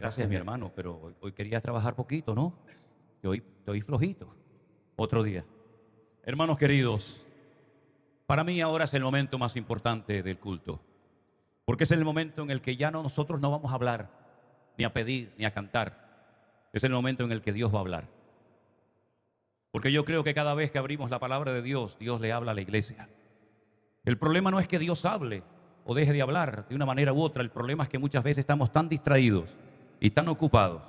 Gracias, mi hermano, pero hoy quería trabajar poquito, ¿no? Que hoy estoy flojito. Otro día. Hermanos queridos, para mí ahora es el momento más importante del culto, porque es el momento en el que ya nosotros no vamos a hablar, ni a pedir, ni a cantar. Es el momento en el que Dios va a hablar. Porque yo creo que cada vez que abrimos la palabra de Dios, Dios le habla a la iglesia. El problema no es que Dios hable o deje de hablar de una manera u otra. El problema es que muchas veces estamos tan distraídos y tan ocupados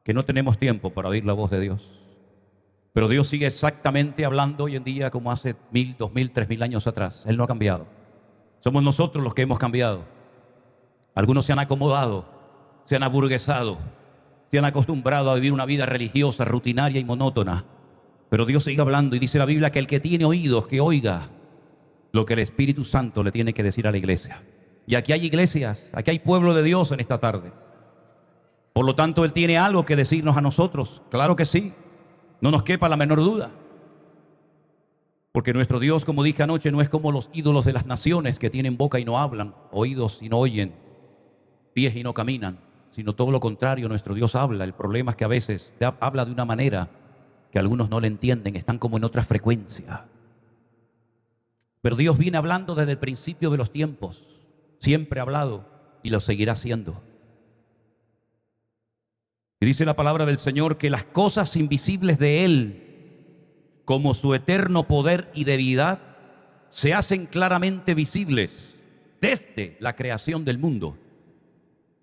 que no tenemos tiempo para oír la voz de Dios. Pero Dios sigue exactamente hablando hoy en día como hace 1000, 2000, 3000 años atrás. Él no ha cambiado. Somos nosotros los que hemos cambiado. Algunos se han acomodado, se han aburguesado, se han acostumbrado a vivir una vida religiosa, rutinaria y monótona. Pero Dios sigue hablando y dice la Biblia que el que tiene oídos, que oiga lo que el Espíritu Santo le tiene que decir a la iglesia. Y aquí hay iglesias, aquí hay pueblo de Dios en esta tarde. Por lo tanto, Él tiene algo que decirnos a nosotros. Claro que sí, no nos quepa la menor duda. Porque nuestro Dios, como dije anoche, no es como los ídolos de las naciones que tienen boca y no hablan, oídos y no oyen, pies y no caminan, sino todo lo contrario, nuestro Dios habla. El problema es que a veces habla de una manera que algunos no le entienden, están como en otra frecuencia. Pero Dios viene hablando desde el principio de los tiempos, siempre ha hablado y lo seguirá haciendo. Y dice la palabra del Señor que las cosas invisibles de Él, como su eterno poder y deidad, se hacen claramente visibles desde la creación del mundo,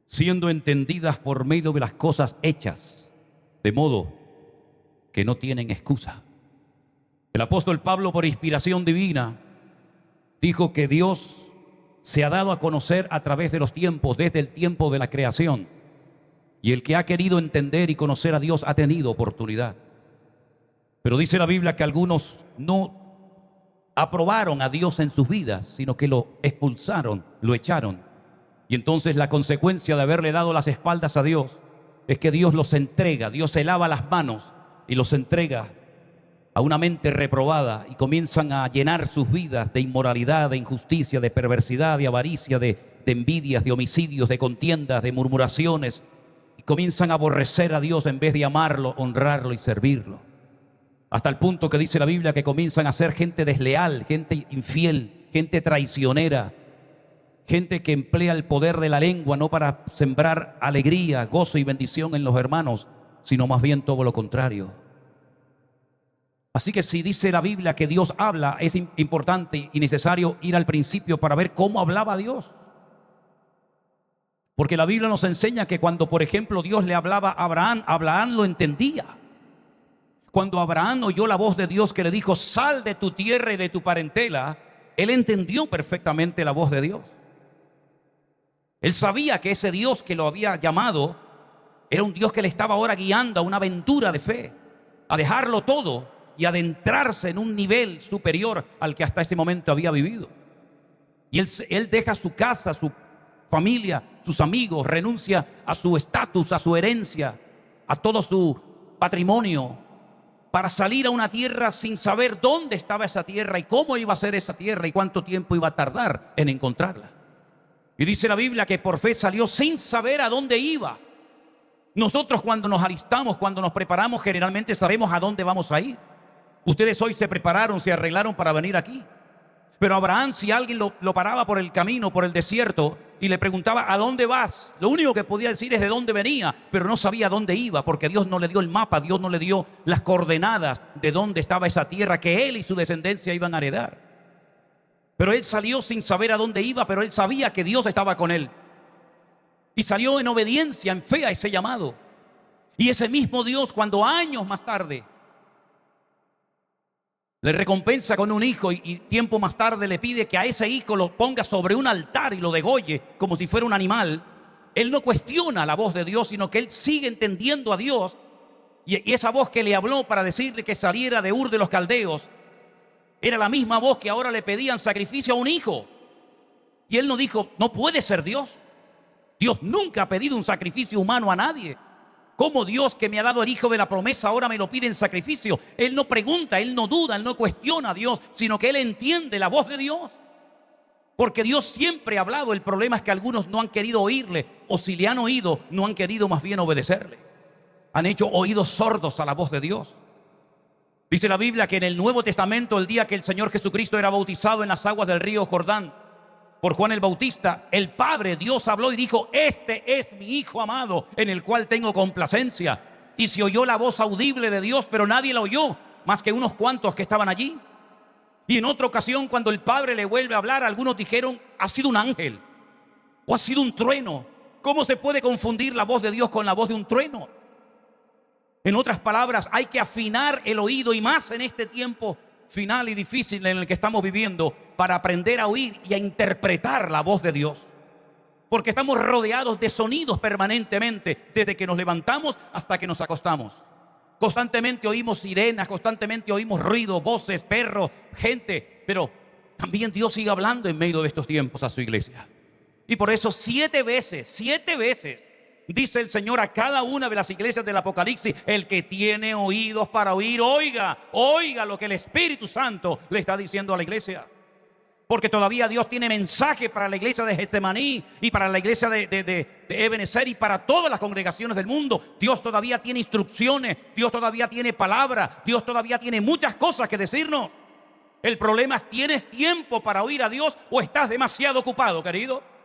siendo entendidas por medio de las cosas hechas, de modo que no tienen excusa. El apóstol Pablo, por inspiración divina, dijo que Dios se ha dado a conocer a través de los tiempos, desde el tiempo de la creación. Y el que ha querido entender y conocer a Dios ha tenido oportunidad. Pero dice la Biblia que algunos no aprobaron a Dios en sus vidas, sino que lo expulsaron, lo echaron. Y entonces la consecuencia de haberle dado las espaldas a Dios es que Dios los entrega, Dios se lava las manos y los entrega a una mente reprobada y comienzan a llenar sus vidas de inmoralidad, de injusticia, de perversidad, de avaricia, de envidias, de homicidios, de contiendas, de murmuraciones. Y comienzan a aborrecer a Dios en vez de amarlo, honrarlo y servirlo. Hasta el punto que dice la Biblia que comienzan a ser gente desleal, gente infiel, gente traicionera, gente que emplea el poder de la lengua no para sembrar alegría, gozo y bendición en los hermanos, sino más bien todo lo contrario. Así que si dice la Biblia que Dios habla, es importante y necesario ir al principio para ver cómo hablaba Dios. Porque la Biblia nos enseña que cuando, por ejemplo, Dios le hablaba a Abraham lo entendía. Cuando Abraham oyó la voz de Dios que le dijo, sal de tu tierra y de tu parentela, él entendió perfectamente la voz de Dios. Él sabía que ese Dios que lo había llamado era un Dios que le estaba ahora guiando a una aventura de fe, a dejarlo todo y adentrarse en un nivel superior al que hasta ese momento había vivido. Y él deja su casa, su familia, sus amigos, renuncia a su estatus, a su herencia, a todo su patrimonio, para salir a una tierra sin saber dónde estaba esa tierra y cómo iba a ser esa tierra y cuánto tiempo iba a tardar en encontrarla. Y dice la Biblia que por fe salió sin saber a dónde iba. Nosotros cuando nos alistamos, cuando nos preparamos, generalmente sabemos a dónde vamos a ir. Ustedes hoy se prepararon, se arreglaron para venir aquí. Pero Abraham, si alguien lo paraba por el camino, por el desierto, y le preguntaba, ¿a dónde vas? Lo único que podía decir es de dónde venía, pero no sabía dónde iba, porque Dios no le dio el mapa, Dios no le dio las coordenadas de dónde estaba esa tierra que él y su descendencia iban a heredar. Pero él salió sin saber a dónde iba, pero él sabía que Dios estaba con él. Y salió en obediencia, en fe a ese llamado. Y ese mismo Dios, cuando años más tarde le recompensa con un hijo y tiempo más tarde le pide que a ese hijo lo ponga sobre un altar y lo degolle como si fuera un animal, él no cuestiona la voz de Dios, sino que él sigue entendiendo a Dios. Y esa voz que le habló para decirle que saliera de Ur de los Caldeos era la misma voz que ahora le pedían sacrificio a un hijo. Y él no dijo, no puede ser Dios. Dios nunca ha pedido un sacrificio humano a nadie. ¿Cómo Dios que me ha dado el hijo de la promesa ahora me lo pide en sacrificio? Él no pregunta, él no duda, él no cuestiona a Dios, sino que él entiende la voz de Dios. Porque Dios siempre ha hablado. El problema es que algunos no han querido oírle, o si le han oído, no han querido más bien obedecerle. Han hecho oídos sordos a la voz de Dios. Dice la Biblia que en el Nuevo Testamento, el día que el Señor Jesucristo era bautizado en las aguas del río Jordán por Juan el Bautista, el Padre Dios habló y dijo: este es mi Hijo amado, en el cual tengo complacencia. Y se oyó la voz audible de Dios, pero nadie la oyó, más que unos cuantos que estaban allí. Y en otra ocasión, cuando el Padre le vuelve a hablar, algunos dijeron: ha sido un ángel o ha sido un trueno. ¿Cómo se puede confundir la voz de Dios con la voz de un trueno? En otras palabras, hay que afinar el oído, y más en este tiempo final y difícil en el que estamos viviendo, para aprender a oír y a interpretar la voz de Dios. Porque estamos rodeados de sonidos permanentemente, desde que nos levantamos hasta que nos acostamos. Constantemente oímos sirenas, constantemente oímos ruido, voces, perros, gente. Pero también Dios sigue hablando en medio de estos tiempos a su iglesia. Y por eso 7 veces, dice el Señor a cada una de las iglesias del Apocalipsis: el que tiene oídos para oír, oiga lo que el Espíritu Santo le está diciendo a la iglesia. Porque todavía Dios tiene mensaje para la iglesia de Getsemaní y para la iglesia de Ebenezer y para todas las congregaciones del mundo. Dios todavía tiene instrucciones, Dios todavía tiene palabra, Dios todavía tiene muchas cosas que decirnos. El problema es: ¿tienes tiempo para oír a Dios o estás demasiado ocupado, querido?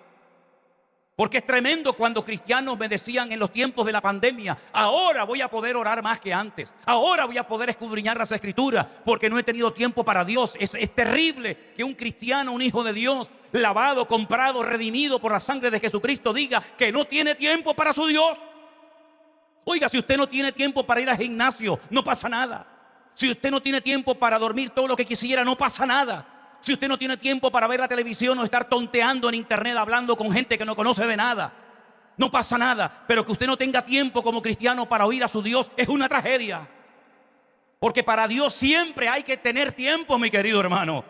Porque es tremendo cuando cristianos me decían en los tiempos de la pandemia: ahora voy a poder orar más que antes, ahora voy a poder escudriñar las Escrituras porque no he tenido tiempo para Dios. Es terrible que un cristiano, un hijo de Dios, lavado, comprado, redimido por la sangre de Jesucristo, diga que no tiene tiempo para su Dios. Oiga, si usted no tiene tiempo para ir al gimnasio, no pasa nada. Si usted no tiene tiempo para dormir todo lo que quisiera, no pasa nada. Si usted no tiene tiempo para ver la televisión o estar tonteando en internet hablando con gente que no conoce de nada, no pasa nada. Pero que usted no tenga tiempo como cristiano para oír a su Dios es una tragedia. Porque para Dios siempre hay que tener tiempo, mi querido hermano.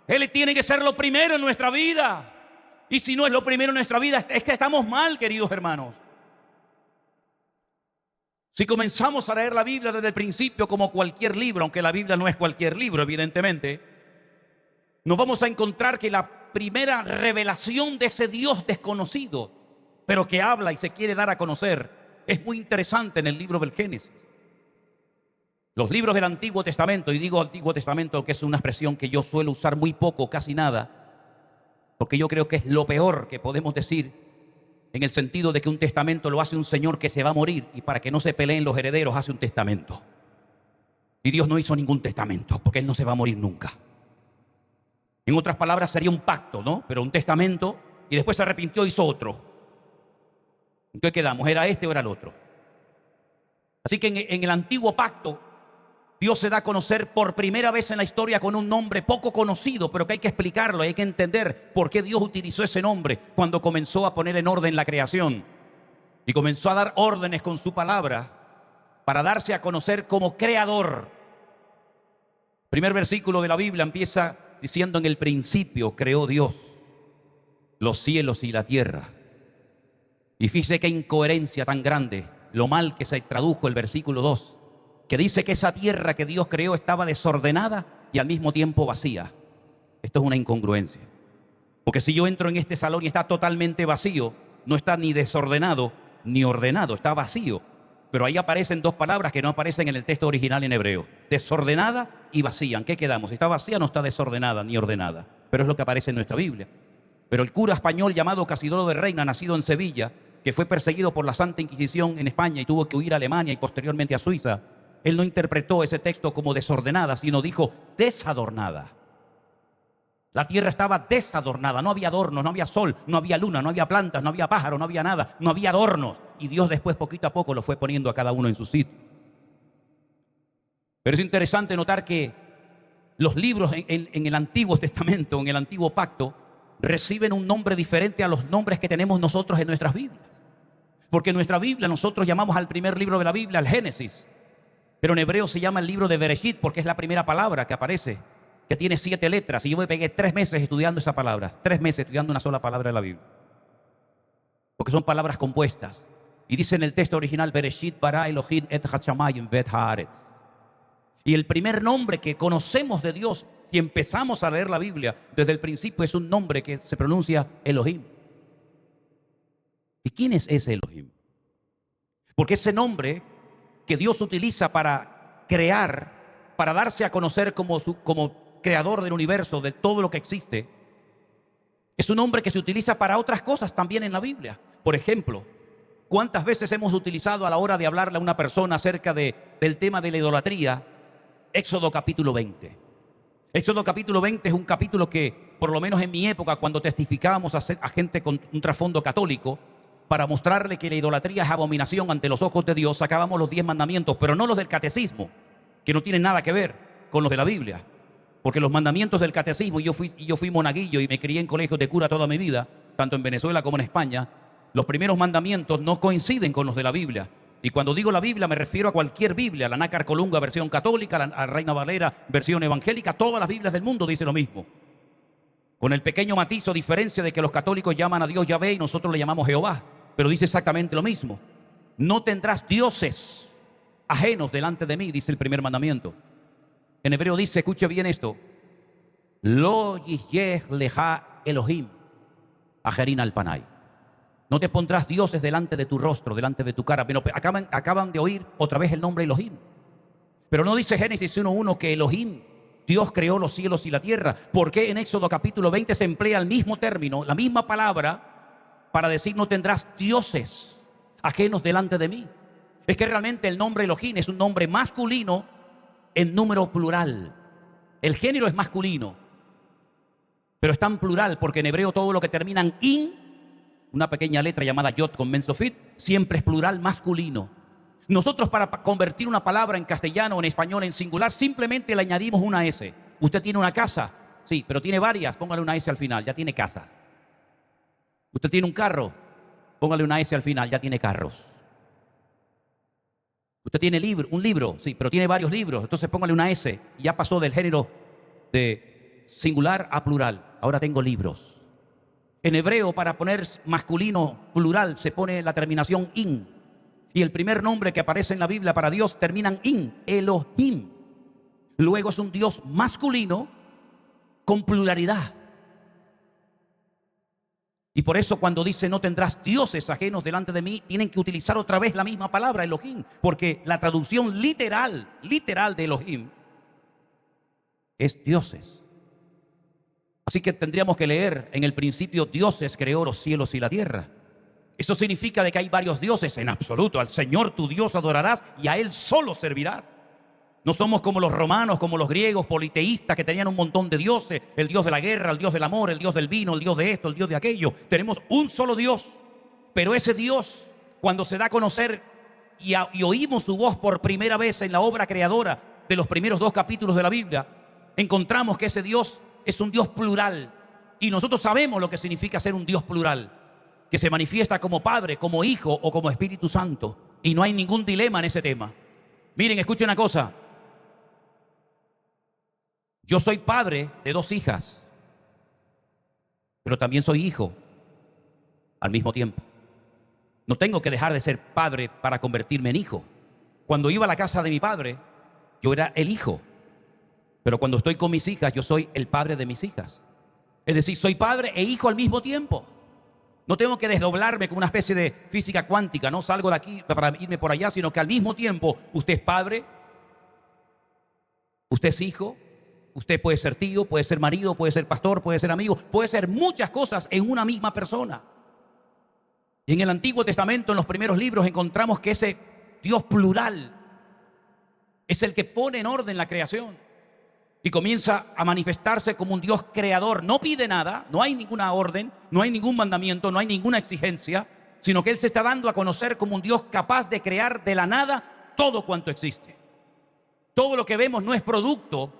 Él tiene que ser lo primero en nuestra vida. Y si no es lo primero en nuestra vida, es que estamos mal, queridos hermanos. Si comenzamos a leer la Biblia desde el principio, como cualquier libro, aunque la Biblia no es cualquier libro, evidentemente, nos vamos a encontrar que la primera revelación de ese Dios desconocido, pero que habla y se quiere dar a conocer, es muy interesante en el libro del Génesis. Los libros del Antiguo Testamento, y digo Antiguo Testamento que es una expresión que yo suelo usar muy poco, casi nada, porque yo creo que es lo peor que podemos decir, en el sentido de que un testamento lo hace un señor que se va a morir, y para que no se peleen los herederos hace un testamento. Y Dios no hizo ningún testamento, porque Él no se va a morir nunca. En otras palabras, sería un pacto, ¿no? Pero un testamento, y después se arrepintió y hizo otro. Entonces quedamos, ¿era este o era el otro? Así que en el antiguo pacto, Dios se da a conocer por primera vez en la historia con un nombre poco conocido, pero que hay que explicarlo, hay que entender por qué Dios utilizó ese nombre cuando comenzó a poner en orden la creación. Y comenzó a dar órdenes con su palabra para darse a conocer como creador. Primer versículo de la Biblia empieza diciendo: en el principio creó Dios los cielos y la tierra. Y fíjese qué incoherencia tan grande, lo mal que se tradujo el versículo 2, que dice que esa tierra que Dios creó estaba desordenada y al mismo tiempo vacía. Esto es una incongruencia. Porque si yo entro en este salón y está totalmente vacío, no está ni desordenado ni ordenado, está vacío. Pero ahí aparecen dos palabras que no aparecen en el texto original en hebreo: desordenada y vacía. ¿En qué quedamos? ¿Está vacía? No está desordenada ni ordenada. Pero es lo que aparece en nuestra Biblia. Pero el cura español llamado Casidoro de Reina, nacido en Sevilla, que fue perseguido por la Santa Inquisición en España y tuvo que huir a Alemania y posteriormente a Suiza, él no interpretó ese texto como desordenada, sino dijo desadornada. La tierra estaba desadornada, no había adornos, no había sol, no había luna, no había plantas, no había pájaros, no había nada, no había adornos. Y Dios después, poquito a poco, lo fue poniendo a cada uno en su sitio. Pero es interesante notar que los libros en el Antiguo Testamento, en el Antiguo Pacto, reciben un nombre diferente a los nombres que tenemos nosotros en nuestras Biblias. Porque en nuestra Biblia nosotros llamamos al primer libro de la Biblia el Génesis, pero en hebreo se llama el libro de Bereshit porque es la primera palabra que aparece, que tiene 7 letras. Y yo me pegué 3 meses estudiando esa palabra, 3 meses estudiando una sola palabra de la Biblia, porque son palabras compuestas. Y dice en el texto original: Bereshit bara Elohim et hashamayim vet haaretz. Y el primer nombre que conocemos de Dios Si empezamos a leer la Biblia desde el principio, es un nombre que se pronuncia Elohim. ¿Y quién es ese Elohim? Porque ese nombre que Dios utiliza para crear, para darse a conocer como creador del universo, de todo lo que existe, es un nombre que se utiliza para otras cosas también en la Biblia. Por ejemplo, ¿cuántas veces hemos utilizado a la hora de hablarle a una persona acerca del tema de la idolatría? Éxodo capítulo 20. Éxodo capítulo 20 es un capítulo que, por lo menos en mi época, cuando testificábamos a gente con un trasfondo católico, para mostrarle que la idolatría es abominación ante los ojos de Dios, sacábamos los 10 mandamientos, pero no los del catecismo, que no tienen nada que ver con los de la Biblia. Porque los mandamientos del catecismo, yo fui monaguillo y me crié en colegios de cura toda mi vida, tanto en Venezuela como en España, los primeros mandamientos no coinciden con los de la Biblia. Y cuando digo la Biblia me refiero a cualquier Biblia, la Nácar Colunga versión católica, la Reina Valera versión evangélica, todas las Biblias del mundo dicen lo mismo. Con el pequeño matiz o diferencia de que los católicos llaman a Dios Yahvé y nosotros le llamamos Jehová, pero dice exactamente lo mismo. No tendrás dioses ajenos delante de mí, dice el primer mandamiento. En hebreo dice, escuche bien esto, Lo yiyeh leja Elohim, ajerin al panay. No te pondrás dioses delante de tu rostro, delante de tu cara. Pero acaban de oír otra vez el nombre Elohim. Pero no dice Génesis 1:1 que Elohim, Dios creó los cielos y la tierra. ¿Por qué en Éxodo capítulo 20 se emplea el mismo término, la misma palabra, para decir no tendrás dioses ajenos delante de mí? Es que realmente el nombre Elohim es un nombre masculino en número plural. El género es masculino, pero está en plural porque en hebreo todo lo que termina en in, una pequeña letra llamada yod con mensofit, siempre es plural masculino. Nosotros para convertir una palabra en castellano o en español en singular simplemente le añadimos una S. Usted tiene una casa, sí, pero tiene varias, póngale una S al final, ya tiene casas. Usted tiene un carro, póngale una S al final, ya tiene carros. Usted tiene un libro, sí, pero tiene varios libros, entonces póngale una S y ya pasó del género de singular a plural. Ahora tengo libros. En hebreo, para poner masculino plural, se pone la terminación in. Y el primer nombre que aparece en la Biblia para Dios termina en in, Elohim. Luego es un Dios masculino con pluralidad. Y por eso cuando dice no tendrás dioses ajenos delante de mí, tienen que utilizar otra vez la misma palabra, Elohim. Porque la traducción literal de Elohim es dioses. Así que tendríamos que leer en el principio dioses creó los cielos y la tierra. Eso significa de que hay varios dioses en absoluto. Al Señor tu Dios adorarás y a Él solo servirás. No somos como los romanos, como los griegos politeístas que tenían un montón de dioses. El Dios de la guerra, el Dios del amor, el Dios del vino, el Dios de esto, el Dios de aquello. Tenemos un solo Dios. Pero ese Dios, cuando se da a conocer y oímos su voz por primera vez en la obra creadora de los primeros 2 capítulos de la Biblia, encontramos que ese Dios es un Dios plural. Y nosotros sabemos lo que significa ser un Dios plural, que se manifiesta como Padre, como Hijo o como Espíritu Santo. Y no hay ningún dilema en ese tema. Miren, escuchen una cosa. Yo soy padre de 2 hijas, pero también soy hijo al mismo tiempo. No tengo que dejar de ser padre para convertirme en hijo. Cuando iba a la casa de mi padre, yo era el hijo. Pero cuando estoy con mis hijas, yo soy el padre de mis hijas. Es decir, soy padre e hijo al mismo tiempo. No tengo que desdoblarme como una especie de física cuántica. No salgo de aquí para irme por allá, sino que al mismo tiempo usted es padre, usted es hijo, usted puede ser tío, puede ser marido, puede ser pastor, puede ser amigo, puede ser muchas cosas en una misma persona. Y en el Antiguo Testamento, en los primeros libros, encontramos que ese Dios plural es el que pone en orden la creación y comienza a manifestarse como un Dios creador. No pide nada, no hay ninguna orden, no hay ningún mandamiento, no hay ninguna exigencia, sino que Él se está dando a conocer como un Dios capaz de crear de la nada todo cuanto existe. Todo lo que vemos no es producto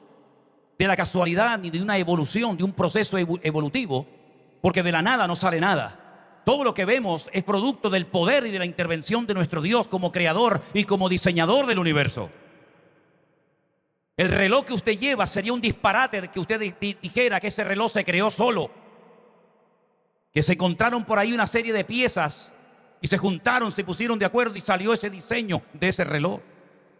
de la casualidad ni de una evolución, de un proceso evolutivo, porque de la nada no sale nada. Todo lo que vemos es producto del poder y de la intervención de nuestro Dios como creador y como diseñador del universo. El reloj que usted lleva sería un disparate de que usted dijera que ese reloj se creó solo, que se encontraron por ahí una serie de piezas y se juntaron, se pusieron de acuerdo y salió ese diseño de ese reloj.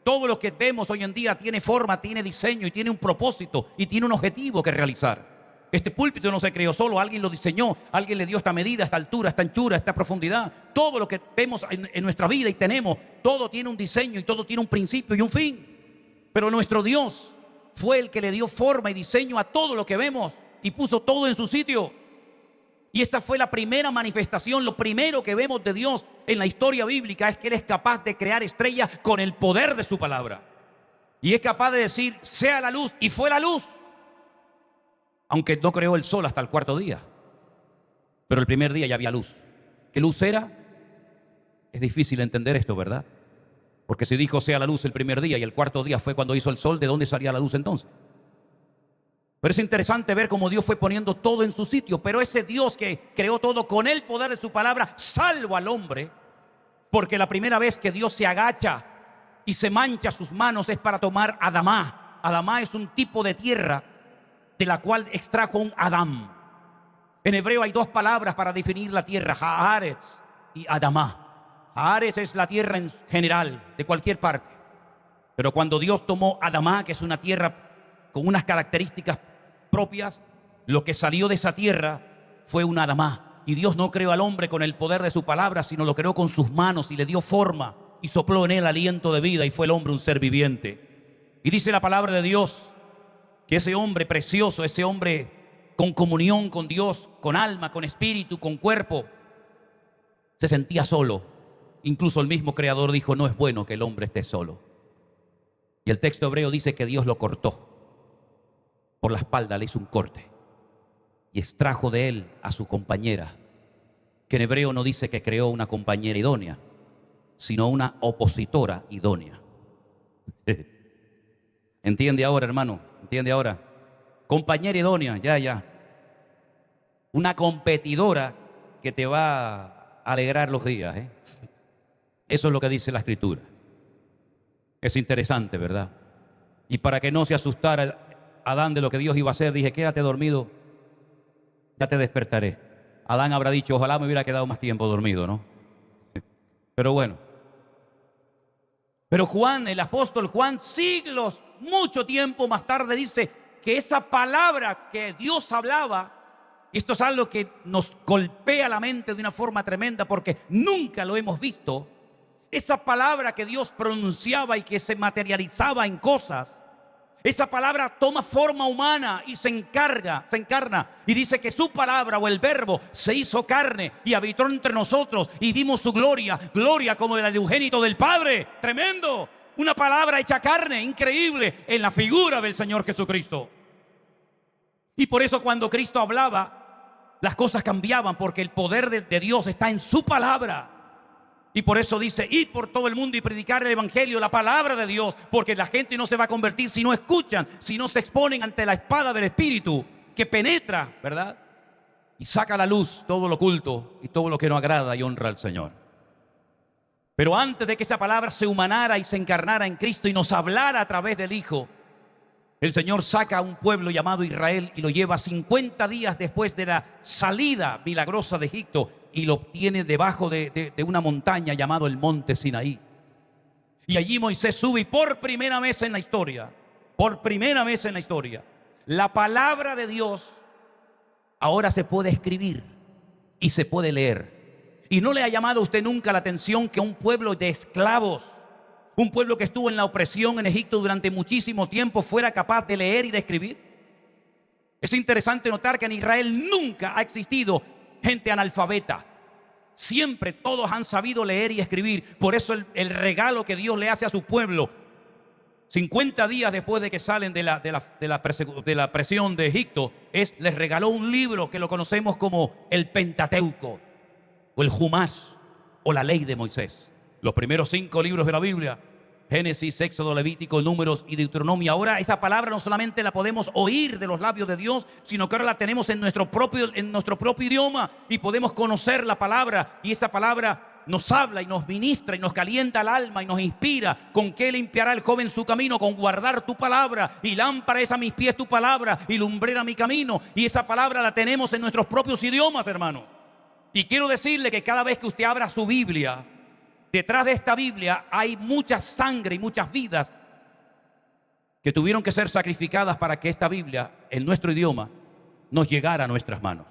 Todo lo que vemos hoy en día tiene forma, tiene diseño y tiene un propósito y tiene un objetivo que realizar. Este púlpito no se creó solo, alguien lo diseñó, alguien le dio esta medida, esta altura, esta anchura, esta profundidad. Todo lo que vemos en nuestra vida y tenemos, todo tiene un diseño y todo tiene un principio y un fin. Pero nuestro Dios fue el que le dio forma y diseño a todo lo que vemos y puso todo en su sitio. Y esa fue la primera manifestación, lo primero que vemos de Dios en la historia bíblica es que Él es capaz de crear estrellas con el poder de su palabra. Y es capaz de decir, sea la luz, y fue la luz. Aunque no creó el sol hasta el cuarto día. Pero el primer día ya había luz. ¿Qué luz era? Es difícil entender esto, ¿verdad? Porque si dijo sea la luz el primer día y el cuarto día fue cuando hizo el sol, ¿de dónde salía la luz entonces? Pero es interesante ver cómo Dios fue poniendo todo en su sitio. Pero ese Dios que creó todo con el poder de su palabra, salva al hombre. Porque la primera vez que Dios se agacha y se mancha sus manos es para tomar Adamá. Adamá es un tipo de tierra de la cual extrajo un Adán. En hebreo hay dos palabras para definir la tierra, Haaretz y Adamá. Haaretz es la tierra en general, de cualquier parte. Pero cuando Dios tomó Adamá, que es una tierra con unas características propias, lo que salió de esa tierra fue un Adamá. Y Dios no creó al hombre con el poder de su palabra, sino lo creó con sus manos y le dio forma y sopló en él aliento de vida y fue el hombre un ser viviente. Y dice la palabra de Dios que ese hombre precioso, ese hombre con comunión con Dios, con alma, con espíritu, con cuerpo, se sentía solo. Incluso el mismo Creador dijo, no es bueno que el hombre esté solo. Y el texto hebreo dice que Dios lo cortó. Por la espalda le hizo un corte y extrajo de él a su compañera, que en hebreo no dice que creó una compañera idónea, sino una opositora idónea. ¿Entiende ahora, hermano? ¿Entiende ahora? Compañera idónea, ya. Una competidora que te va a alegrar los días, ¿eh? Eso es lo que dice la Escritura. Es interesante, ¿verdad? Y para que no se asustara Adán de lo que Dios iba a hacer, dije, quédate dormido, ya te despertaré. Adán habrá dicho, ojalá me hubiera quedado más tiempo dormido, ¿no? Pero bueno. Pero Juan, el apóstol Juan, siglos, mucho tiempo más tarde, dice que esa palabra que Dios hablaba, y esto es algo que nos golpea la mente de una forma tremenda porque nunca lo hemos visto, esa palabra que Dios pronunciaba y que se materializaba en cosas, esa palabra toma forma humana y se encarna y dice que su palabra o el verbo se hizo carne y habitó entre nosotros y vimos su gloria como del unigénito del Padre. Tremendo, una palabra hecha carne, increíble, en la figura del Señor Jesucristo. Y por eso cuando Cristo hablaba, las cosas cambiaban porque el poder de Dios está en su palabra. Y por eso dice, id por todo el mundo y predicar el evangelio, la palabra de Dios, porque la gente no se va a convertir si no escuchan, si no se exponen ante la espada del Espíritu que penetra, ¿verdad? Y saca a la luz todo lo oculto y todo lo que no agrada y honra al Señor. Pero antes de que esa palabra se humanara y se encarnara en Cristo y nos hablara a través del Hijo, el Señor saca a un pueblo llamado Israel y lo lleva 50 días después de la salida milagrosa de Egipto y lo obtiene debajo de una montaña llamado el monte Sinaí. Y allí Moisés sube y por primera vez en la historia, la palabra de Dios ahora se puede escribir y se puede leer. ¿Y no le ha llamado a usted nunca la atención que un pueblo de esclavos, un pueblo que estuvo en la opresión en Egipto durante muchísimo tiempo, fuera capaz de leer y de escribir? Es interesante notar que en Israel nunca ha existido gente analfabeta. Siempre todos han sabido leer y escribir. Por eso el regalo que Dios le hace a su pueblo, 50 días después de que salen de la presión de Egipto, les regaló un libro que lo conocemos como el Pentateuco, o el Jumás, o la ley de Moisés. Los primeros 5 libros de la Biblia, Génesis, Éxodo, Levítico, Números y Deuteronomio. Ahora esa palabra no solamente la podemos oír de los labios de Dios, sino que ahora la tenemos en nuestro propio idioma y podemos conocer la palabra. Y esa palabra nos habla y nos ministra y nos calienta el alma y nos inspira. ¿Con qué limpiará el joven su camino? Con guardar tu palabra. Y lámpara es a mis pies tu palabra y lumbrera mi camino. Y esa palabra la tenemos en nuestros propios idiomas, hermanos. Y quiero decirle que cada vez que usted abra su Biblia, detrás de esta Biblia hay mucha sangre y muchas vidas que tuvieron que ser sacrificadas para que esta Biblia, en nuestro idioma, nos llegara a nuestras manos.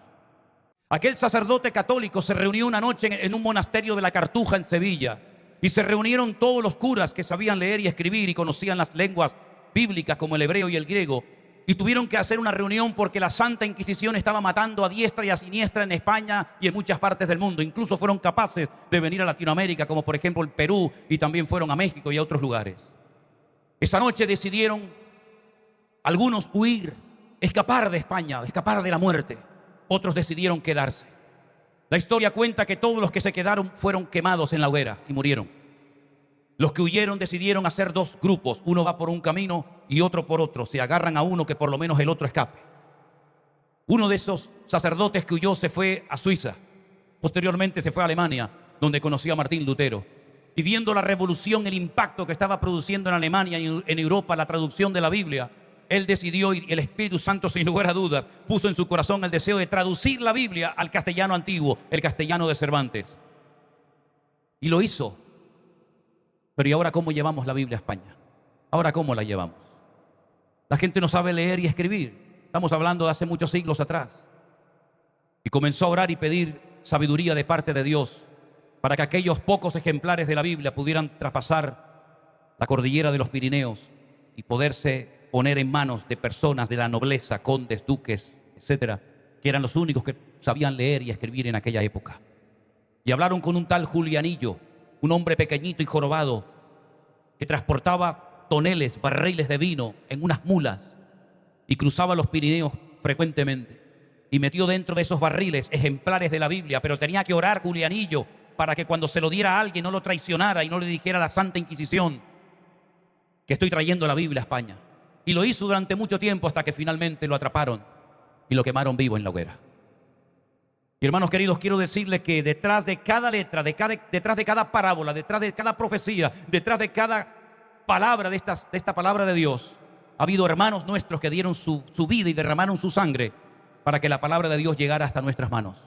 Aquel sacerdote católico se reunió una noche en un monasterio de la Cartuja en Sevilla, y se reunieron todos los curas que sabían leer y escribir y conocían las lenguas bíblicas como el hebreo y el griego, y tuvieron que hacer una reunión porque la Santa Inquisición estaba matando a diestra y a siniestra en España y en muchas partes del mundo. Incluso fueron capaces de venir a Latinoamérica, como por ejemplo el Perú, y también fueron a México y a otros lugares. Esa noche decidieron algunos huir, escapar de España, escapar de la muerte. Otros decidieron quedarse. La historia cuenta que todos los que se quedaron fueron quemados en la hoguera y murieron. Los que huyeron decidieron hacer dos grupos. Uno va por un camino y otro por otro. Se agarran a uno que por lo menos el otro escape. Uno de esos sacerdotes que huyó se fue a Suiza. Posteriormente se fue a Alemania, donde conoció a Martín Lutero. Y viendo la revolución, el impacto que estaba produciendo en Alemania y en Europa la traducción de la Biblia, él decidió, y el Espíritu Santo sin lugar a dudas puso en su corazón el deseo de traducir la Biblia al castellano antiguo, el castellano de Cervantes. Y lo hizo. Pero ¿y ahora cómo llevamos la Biblia a España? ¿Ahora cómo la llevamos? La gente no sabe leer y escribir. Estamos hablando de hace muchos siglos atrás. Y comenzó a orar y pedir sabiduría de parte de Dios para que aquellos pocos ejemplares de la Biblia pudieran traspasar la cordillera de los Pirineos y poderse poner en manos de personas de la nobleza, condes, duques, etcétera, que eran los únicos que sabían leer y escribir en aquella época. Y hablaron con un tal Julianillo, un hombre pequeñito y jorobado, que transportaba toneles, barriles de vino en unas mulas y cruzaba los Pirineos frecuentemente. Y metió dentro de esos barriles ejemplares de la Biblia, pero tenía que orar Julianillo para que cuando se lo diera a alguien no lo traicionara y no le dijera a la Santa Inquisición que estoy trayendo la Biblia a España. Y lo hizo durante mucho tiempo hasta que finalmente lo atraparon y lo quemaron vivo en la hoguera. Y hermanos queridos, quiero decirles que detrás de cada letra, detrás de cada parábola, detrás de cada profecía, detrás de cada palabra de esta palabra de Dios, ha habido hermanos nuestros que dieron su vida y derramaron su sangre para que la palabra de Dios llegara hasta nuestras manos.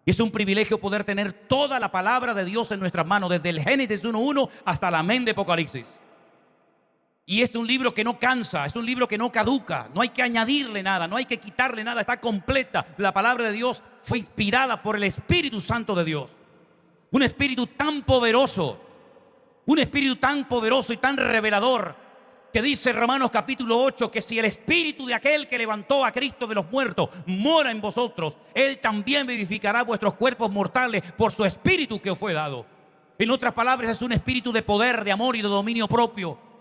Y es un privilegio poder tener toda la palabra de Dios en nuestras manos, desde el Génesis 1:1 hasta el Amén de Apocalipsis. Y es un libro que no cansa, es un libro que no caduca, no hay que añadirle nada, no hay que quitarle nada, está completa. La palabra de Dios fue inspirada por el Espíritu Santo de Dios. Un espíritu tan poderoso y tan revelador, que dice Romanos capítulo 8, que si el espíritu de aquel que levantó a Cristo de los muertos mora en vosotros, Él también vivificará vuestros cuerpos mortales por su espíritu que os fue dado. En otras palabras, es un espíritu de poder, de amor y de dominio propio.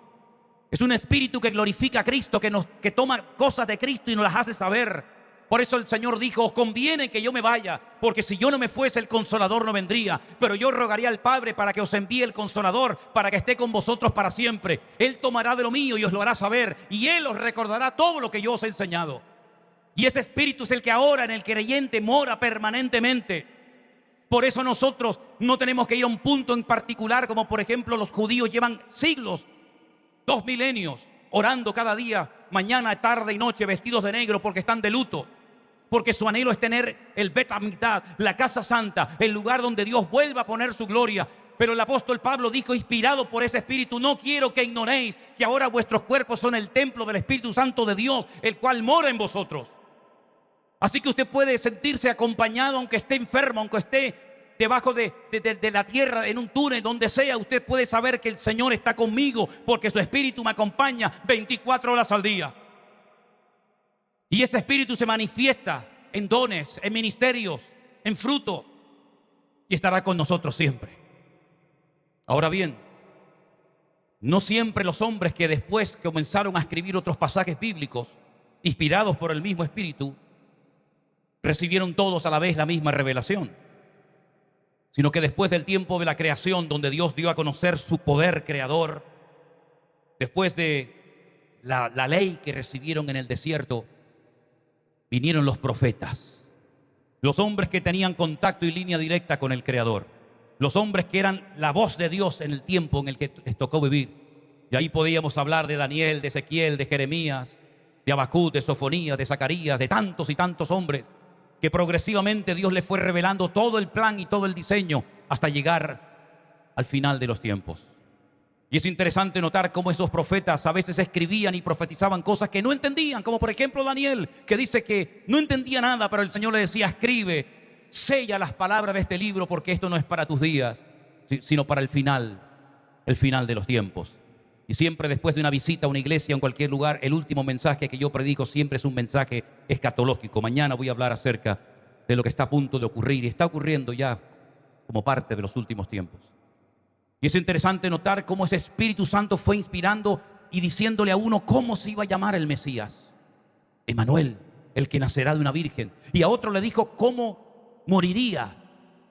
Es un espíritu que glorifica a Cristo, que toma cosas de Cristo y nos las hace saber. Por eso el Señor dijo: os conviene que yo me vaya, porque si yo no me fuese, el Consolador no vendría. Pero yo rogaría al Padre para que os envíe el Consolador, para que esté con vosotros para siempre. Él tomará de lo mío y os lo hará saber, y Él os recordará todo lo que yo os he enseñado. Y ese espíritu es el que ahora en el creyente mora permanentemente. Por eso nosotros no tenemos que ir a un punto en particular, como por ejemplo los judíos llevan siglos, 2 milenios, orando cada día, mañana, tarde y noche, vestidos de negro porque están de luto. Porque su anhelo es tener el Bet Hamikdash, la casa santa, el lugar donde Dios vuelva a poner su gloria. Pero el apóstol Pablo dijo, inspirado por ese espíritu: no quiero que ignoréis que ahora vuestros cuerpos son el templo del Espíritu Santo de Dios, el cual mora en vosotros. Así que usted puede sentirse acompañado aunque esté enfermo, aunque esté debajo de la tierra, en un túnel, donde sea. Usted puede saber que el Señor está conmigo, porque su espíritu me acompaña 24 horas al día. Y ese espíritu se manifiesta en dones, en ministerios, en fruto, y estará con nosotros siempre. Ahora bien, no siempre los hombres que después comenzaron a escribir otros pasajes bíblicos, inspirados por el mismo espíritu, recibieron todos a la vez la misma revelación, sino que después del tiempo de la creación, donde Dios dio a conocer su poder creador, después de la ley que recibieron en el desierto, vinieron los profetas, los hombres que tenían contacto y línea directa con el Creador, los hombres que eran la voz de Dios en el tiempo en el que les tocó vivir. Y ahí podíamos hablar de Daniel, de Ezequiel, de Jeremías, de Habacuc, de Sofonías, de Zacarías, de tantos y tantos hombres que progresivamente Dios les fue revelando todo el plan y todo el diseño hasta llegar al final de los tiempos. Y es interesante notar cómo esos profetas a veces escribían y profetizaban cosas que no entendían, como por ejemplo Daniel, que dice que no entendía nada, pero el Señor le decía: escribe, sella las palabras de este libro, porque esto no es para tus días, sino para el final de los tiempos. Y siempre después de una visita a una iglesia o en cualquier lugar, el último mensaje que yo predico siempre es un mensaje escatológico. Mañana voy a hablar acerca de lo que está a punto de ocurrir y está ocurriendo ya como parte de los últimos tiempos. Y es interesante notar cómo ese Espíritu Santo fue inspirando y diciéndole a uno cómo se iba a llamar el Mesías: Emanuel, el que nacerá de una virgen. Y a otro le dijo cómo moriría,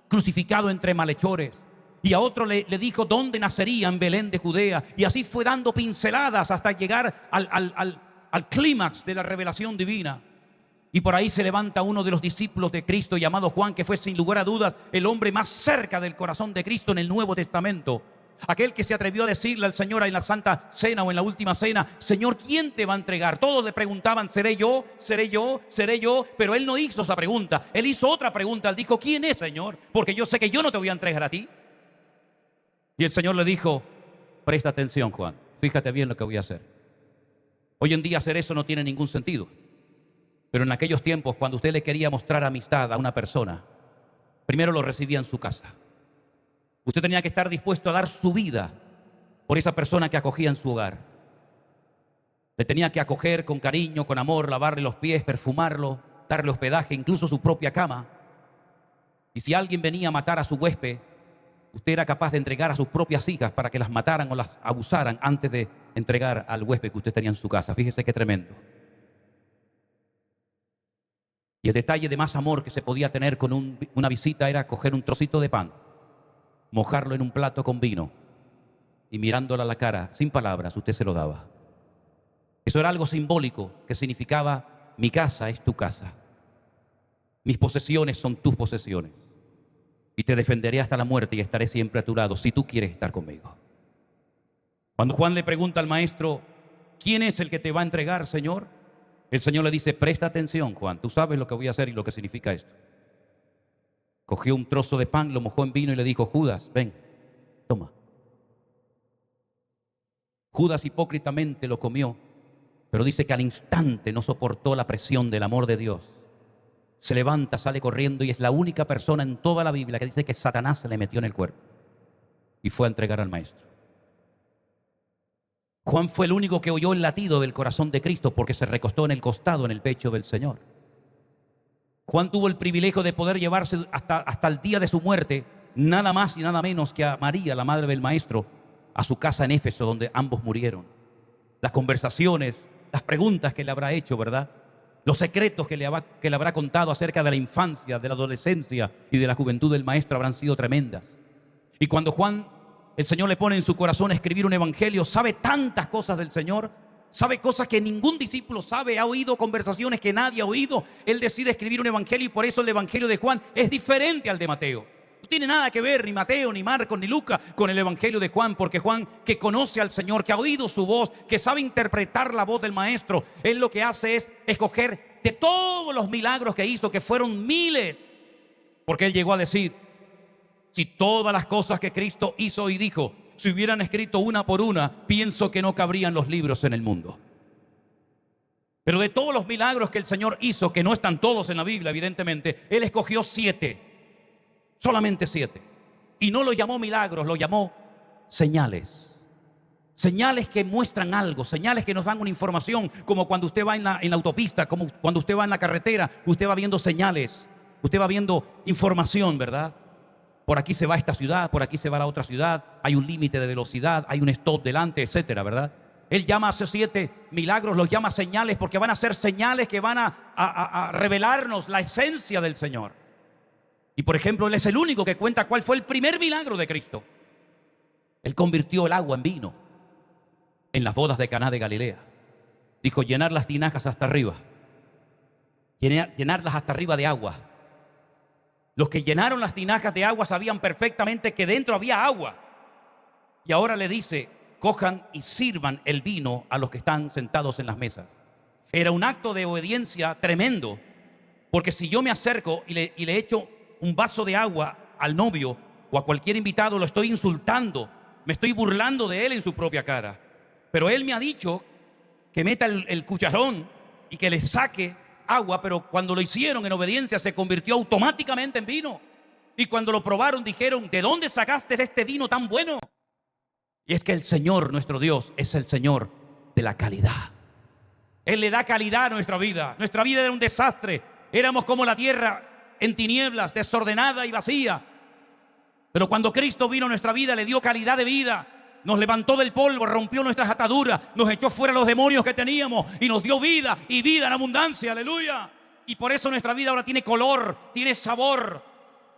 crucificado entre malhechores. Y a otro le dijo dónde nacería: en Belén de Judea. Y así fue dando pinceladas hasta llegar al clímax de la revelación divina. Y por ahí se levanta uno de los discípulos de Cristo, llamado Juan, que fue sin lugar a dudas el hombre más cerca del corazón de Cristo en el Nuevo Testamento. Aquel que se atrevió a decirle al Señor en la Santa Cena o en la Última Cena: Señor, ¿quién te va a entregar? Todos le preguntaban: ¿seré yo? ¿Seré yo? ¿Seré yo? Pero él no hizo esa pregunta. Él hizo otra pregunta. Él dijo: ¿quién es, Señor? Porque yo sé que yo no te voy a entregar a ti. Y el Señor le dijo: presta atención, Juan, fíjate bien lo que voy a hacer. Hoy en día hacer eso no tiene ningún sentido. Pero en aquellos tiempos, cuando usted le quería mostrar amistad a una persona, primero lo recibía en su casa. Usted tenía que estar dispuesto a dar su vida por esa persona que acogía en su hogar. Le tenía que acoger con cariño, con amor, lavarle los pies, perfumarlo, darle hospedaje, incluso su propia cama. Y si alguien venía a matar a su huésped, usted era capaz de entregar a sus propias hijas para que las mataran o las abusaran antes de entregar al huésped que usted tenía en su casa. Fíjese qué tremendo. Y el detalle de más amor que se podía tener con una visita era coger un trocito de pan, mojarlo en un plato con vino y mirándola a la cara, sin palabras, usted se lo daba. Eso era algo simbólico que significaba: mi casa es tu casa, mis posesiones son tus posesiones, y te defenderé hasta la muerte y estaré siempre a tu lado si tú quieres estar conmigo. Cuando Juan le pregunta al maestro: ¿quién es el que te va a entregar, Señor?, el Señor le dice: presta atención, Juan, tú sabes lo que voy a hacer y lo que significa esto. Cogió un trozo de pan, lo mojó en vino y le dijo: Judas, ven, toma. Judas hipócritamente lo comió, pero dice que al instante no soportó la presión del amor de Dios. Se levanta, sale corriendo y es la única persona en toda la Biblia que dice que Satanás se le metió en el cuerpo y fue a entregar al maestro. Juan fue el único que oyó el latido del corazón de Cristo porque se recostó en el costado, en el pecho del Señor. Juan tuvo el privilegio de poder llevarse hasta el día de su muerte nada más y nada menos que a María, la madre del maestro, a su casa en Éfeso, donde ambos murieron. Las conversaciones, las preguntas que le habrá hecho, ¿verdad? Los secretos que le habrá contado acerca de la infancia, de la adolescencia y de la juventud del maestro habrán sido tremendas. Y cuando el Señor le pone en su corazón escribir un evangelio, sabe tantas cosas del Señor, sabe cosas que ningún discípulo sabe, ha oído conversaciones que nadie ha oído. Él decide escribir un evangelio y por eso el evangelio de Juan es diferente al de Mateo. No tiene nada que ver ni Mateo, ni Marcos, ni Lucas con el evangelio de Juan, porque Juan, que conoce al Señor, que ha oído su voz, que sabe interpretar la voz del maestro, él lo que hace es escoger de todos los milagros que hizo, que fueron miles, porque él llegó a decir: si todas las cosas que Cristo hizo y dijo se hubieran escrito una por una, pienso que no cabrían los libros en el mundo. Pero de todos los milagros que el Señor hizo, que no están todos en la Biblia, evidentemente, Él escogió 7, solamente 7. Y no lo llamó milagros, lo llamó señales. Señales que muestran algo, señales que nos dan una información, como cuando usted va en la autopista, como cuando usted va en la carretera, usted va viendo señales, usted va viendo información, ¿verdad? Por aquí se va a esta ciudad, por aquí se va a la otra ciudad, hay un límite de velocidad, hay un stop delante, etcétera, ¿verdad? Él llama a esos 7 milagros, los llama señales, porque van a ser señales que van a revelarnos la esencia del Señor. Y por ejemplo, Él es el único que cuenta cuál fue el primer milagro de Cristo. Él convirtió el agua en vino en las bodas de Caná de Galilea. Dijo: llenar las tinajas hasta arriba, llenarlas hasta arriba de agua. Los que llenaron las tinajas de agua sabían perfectamente que dentro había agua. Y ahora le dice: cojan y sirvan el vino a los que están sentados en las mesas. Era un acto de obediencia tremendo, porque si yo me acerco y le echo un vaso de agua al novio, o a cualquier invitado lo estoy insultando, me estoy burlando de él en su propia cara. Pero él me ha dicho que meta el cucharón y que le saque agua, pero cuando lo hicieron en obediencia se convirtió automáticamente en vino. Y cuando lo probaron dijeron: ¿de dónde sacaste este vino tan bueno? Y es que el Señor, nuestro Dios, es el Señor de la calidad. Él le da calidad a nuestra vida. Nuestra vida era un desastre. Éramos como la tierra en tinieblas, desordenada y vacía. Pero cuando Cristo vino a nuestra vida, le dio calidad de vida. Nos levantó del polvo, rompió nuestras ataduras, nos echó fuera los demonios que teníamos y nos dio vida, y vida en abundancia. Aleluya. Y por eso nuestra vida ahora tiene color, tiene sabor.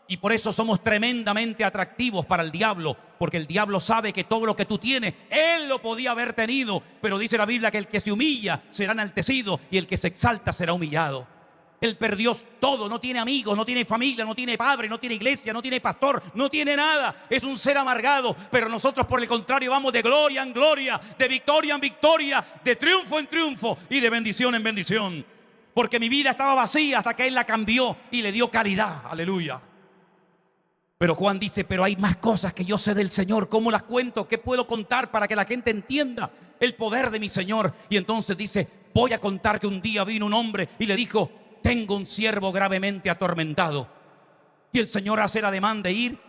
Y por eso somos tremendamente atractivos para el diablo, porque el diablo sabe que todo lo que tú tienes, él lo podía haber tenido. Pero dice la Biblia que el que se humilla será enaltecido y el que se exalta será humillado. Él perdió todo, no tiene amigos, no tiene familia, no tiene padre, no tiene iglesia, no tiene pastor, no tiene nada. Es un ser amargado, pero nosotros por el contrario vamos de gloria en gloria, de victoria en victoria, de triunfo en triunfo y de bendición en bendición. Porque mi vida estaba vacía hasta que Él la cambió y le dio calidad. Aleluya. Pero Juan dice: pero hay más cosas que yo sé del Señor. ¿Cómo las cuento? ¿Qué puedo contar para que la gente entienda el poder de mi Señor? Y entonces dice: voy a contar que un día vino un hombre y le dijo: tengo un siervo gravemente atormentado. Y el Señor hace el ademán de ir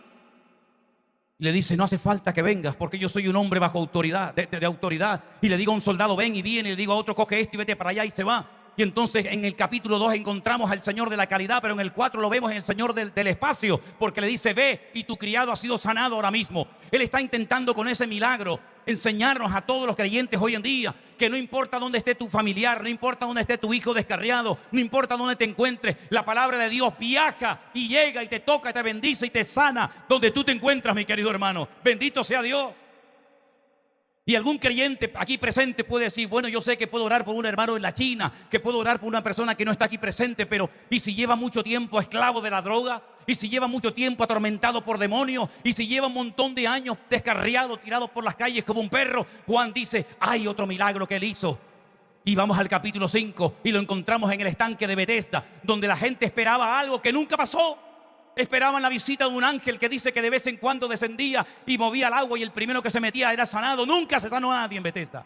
y le dice: no hace falta que vengas, porque yo soy un hombre bajo autoridad, de autoridad. Y le digo a un soldado: ven, y viene. Y le digo a otro: coge esto y vete para allá, y se va. Y entonces en el capítulo 2 encontramos al Señor de la calidad, pero en el 4 lo vemos en el Señor del espacio, porque le dice: ve, y tu criado ha sido sanado ahora mismo. Él está intentando con ese milagro enseñarnos a todos los creyentes hoy en día que no importa dónde esté tu familiar, no importa dónde esté tu hijo descarriado, no importa dónde te encuentres, la palabra de Dios viaja y llega y te toca, y te bendice y te sana donde tú te encuentras, mi querido hermano. Bendito sea Dios. Y algún creyente aquí presente puede decir: bueno, yo sé que puedo orar por un hermano en la China, que puedo orar por una persona que no está aquí presente, pero ¿y si lleva mucho tiempo esclavo de la droga? ¿Y si lleva mucho tiempo atormentado por demonios? ¿Y si lleva un montón de años descarriado, tirado por las calles como un perro? Juan dice: hay otro milagro que Él hizo. Y vamos al capítulo 5 y lo encontramos en el estanque de Betesda, donde la gente esperaba algo que nunca pasó. Esperaban la visita de un ángel que dice que de vez en cuando descendía y movía el agua, y el primero que se metía era sanado. Nunca se sanó a nadie en Betesda.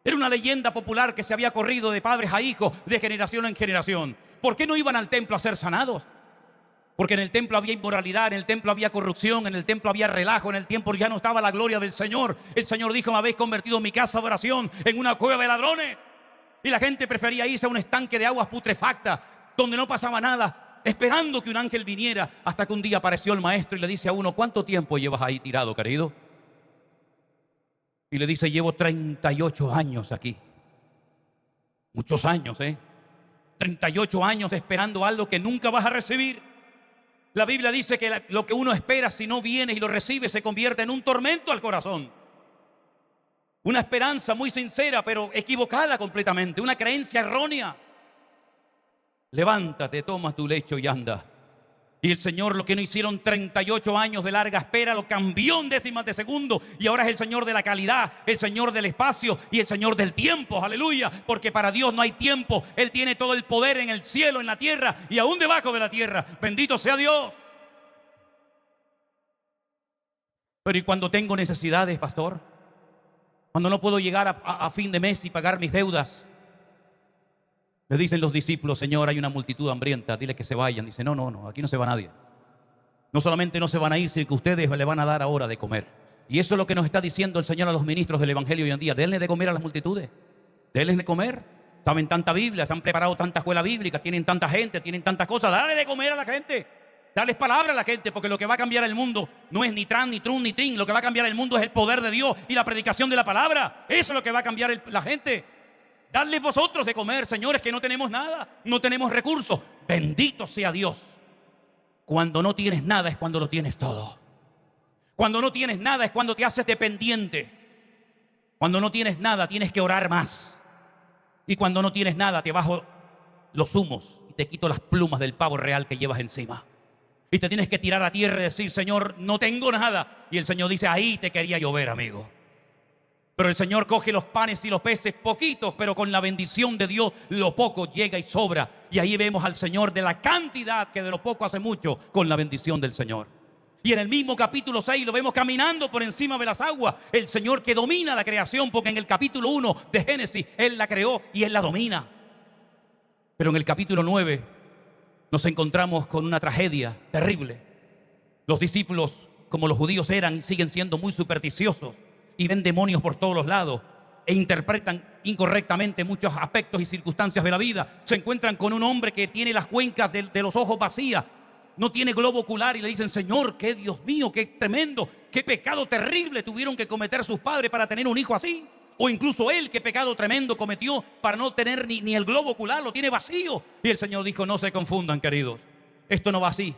Era una leyenda popular que se había corrido de padres a hijos, de generación en generación. ¿Por qué no iban al templo a ser sanados? Porque en el templo había inmoralidad, en el templo había corrupción, en el templo había relajo, en el templo ya no estaba la gloria del Señor. El Señor dijo: me habéis convertido mi casa de oración en una cueva de ladrones. Y la gente prefería irse a un estanque de aguas putrefactas, donde no pasaba nada, esperando que un ángel viniera, hasta que un día apareció el maestro y le dice a uno: ¿cuánto tiempo llevas ahí tirado, querido? Y le dice: llevo 38 años aquí. Muchos años, 38 años esperando algo que nunca vas a recibir. La Biblia dice que lo que uno espera, si no viene y lo recibe, se convierte en un tormento al corazón. Una esperanza muy sincera, pero equivocada completamente. Una creencia errónea. Levántate, toma tu lecho y anda. Y el Señor, lo que no hicieron 38 años de larga espera, lo cambió en décimas de segundo. Y ahora es el Señor de la calidad, el Señor del espacio y el Señor del tiempo. Aleluya. Porque para Dios no hay tiempo. Él tiene todo el poder en el cielo, en la tierra y aún debajo de la tierra. Bendito sea Dios. Pero ¿y cuando tengo necesidades, pastor? Cuando no puedo llegar a fin de mes y pagar mis deudas. Le dicen los discípulos: Señor, hay una multitud hambrienta, dile que se vayan. Dice: no, aquí no se va nadie. No solamente no se van a ir, sino que ustedes le van a dar ahora de comer. Y eso es lo que nos está diciendo el Señor a los ministros del Evangelio hoy en día: denle de comer a las multitudes, denles de comer. Saben tanta Biblia, se han preparado tanta escuela bíblica, tienen tanta gente, tienen tantas cosas. Dale de comer a la gente, darles palabra a la gente, porque lo que va a cambiar el mundo no es ni tran, ni trun, ni trin. Lo que va a cambiar el mundo es el poder de Dios y la predicación de la palabra. Eso es lo que va a cambiar la gente. Dadle vosotros de comer, señores, que no tenemos nada, no tenemos recursos. Bendito sea Dios. Cuando no tienes nada es cuando lo tienes todo. Cuando no tienes nada es cuando te haces dependiente. Cuando no tienes nada tienes que orar más. Y cuando no tienes nada te bajo los humos y te quito las plumas del pavo real que llevas encima. Y te tienes que tirar a tierra y decir: Señor, no tengo nada. Y el Señor dice: ahí te quería llover, amigo. Pero el Señor coge los panes y los peces, poquitos, pero con la bendición de Dios lo poco llega y sobra. Y ahí vemos al Señor de la cantidad, que de lo poco hace mucho, con la bendición del Señor. Y en el mismo capítulo 6 lo vemos caminando por encima de las aguas. El Señor que domina la creación, porque en el capítulo 1 de Génesis Él la creó y Él la domina. Pero en el capítulo 9 nos encontramos con una tragedia terrible. Los discípulos, como los judíos eran, siguen siendo muy supersticiosos y ven demonios por todos los lados e interpretan incorrectamente muchos aspectos y circunstancias de la vida. Se encuentran con un hombre que tiene las cuencas de los ojos vacías, no tiene globo ocular, y le dicen: Señor, qué Dios mío, qué tremendo, qué pecado terrible tuvieron que cometer sus padres para tener un hijo así. O incluso él, qué pecado tremendo cometió para no tener ni el globo ocular, lo tiene vacío. Y el Señor dijo: no se confundan, queridos, esto no va así.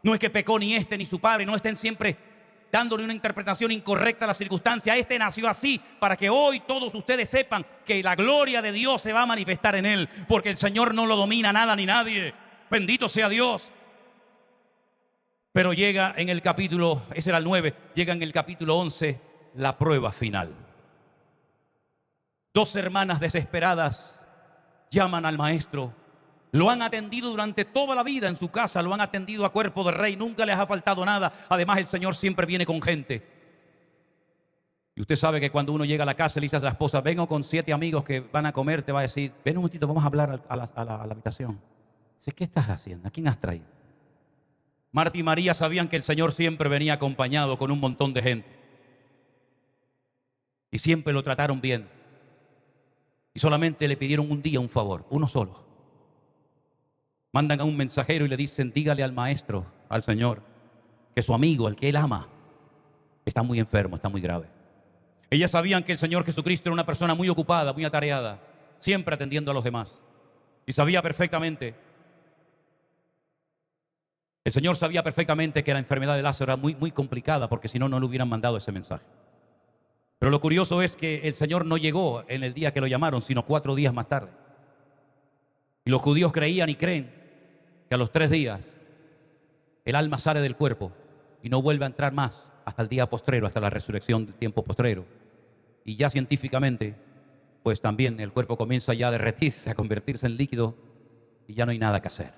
No es que pecó ni este ni su padre, no estén siempre dándole una interpretación incorrecta a la circunstancia. Este nació así para que hoy todos ustedes sepan que la gloria de Dios se va a manifestar en él, porque el Señor no lo domina nada ni nadie. Bendito sea Dios. Pero llega en el capítulo, ese era el 9, llega en el capítulo 11 la prueba final. Dos hermanas desesperadas llaman al maestro. Lo han atendido durante toda la vida en su casa, lo han atendido a cuerpo de rey, nunca les ha faltado nada. Además, el Señor siempre viene con gente. Y usted sabe que cuando uno llega a la casa le dice a la esposa: vengo con 7 amigos que van a comer, te va a decir: ven un momentito, vamos a hablar a la habitación. Dice: ¿qué estás haciendo? ¿A quién has traído? Marta y María sabían que el Señor siempre venía acompañado con un montón de gente. Y siempre lo trataron bien. Y solamente le pidieron un día un favor, uno solo. Mandan a un mensajero y le dicen: dígale al maestro, al Señor, que su amigo, al que él ama, está muy enfermo, está muy grave. Ellas sabían que el Señor Jesucristo era una persona muy ocupada, muy atareada, siempre atendiendo a los demás. Y sabía perfectamente, el Señor sabía perfectamente que la enfermedad de Lázaro era muy, muy complicada, porque si no, no le hubieran mandado ese mensaje. Pero lo curioso es que el Señor no llegó en el día que lo llamaron, sino 4 días más tarde. Y los judíos creían y creen que a los 3 días el alma sale del cuerpo y no vuelve a entrar más hasta el día postrero, hasta la resurrección del tiempo postrero. Y ya científicamente, pues también el cuerpo comienza ya a derretirse, a convertirse en líquido, y ya no hay nada que hacer.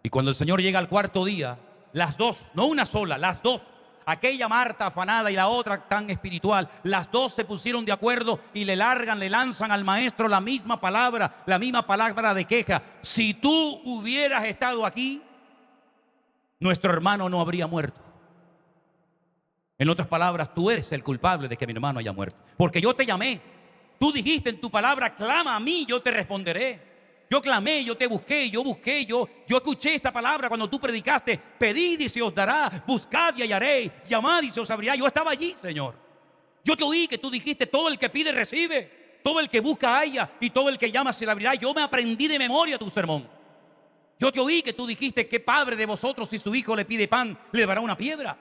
Y cuando el Señor llega al 4.º día, las dos, no una sola, las dos, aquella Marta afanada y la otra tan espiritual, las dos se pusieron de acuerdo y le lanzan al maestro la misma palabra de queja: si tú hubieras estado aquí, nuestro hermano no habría muerto. En otras palabras, tú eres el culpable de que mi hermano haya muerto, porque yo te llamé, tú dijiste en tu palabra: clama a mí, yo te responderé. Yo clamé, yo te busqué, yo escuché esa palabra cuando tú predicaste: pedid y se os dará, buscad y hallaréis, llamad y se os abrirá. Yo estaba allí, Señor. Yo te oí que tú dijiste: todo el que pide recibe, todo el que busca halla, y todo el que llama se le abrirá. Yo me aprendí de memoria tu sermón. Yo te oí que tú dijiste: ¿qué padre de vosotros, si su hijo le pide pan, le dará una piedra?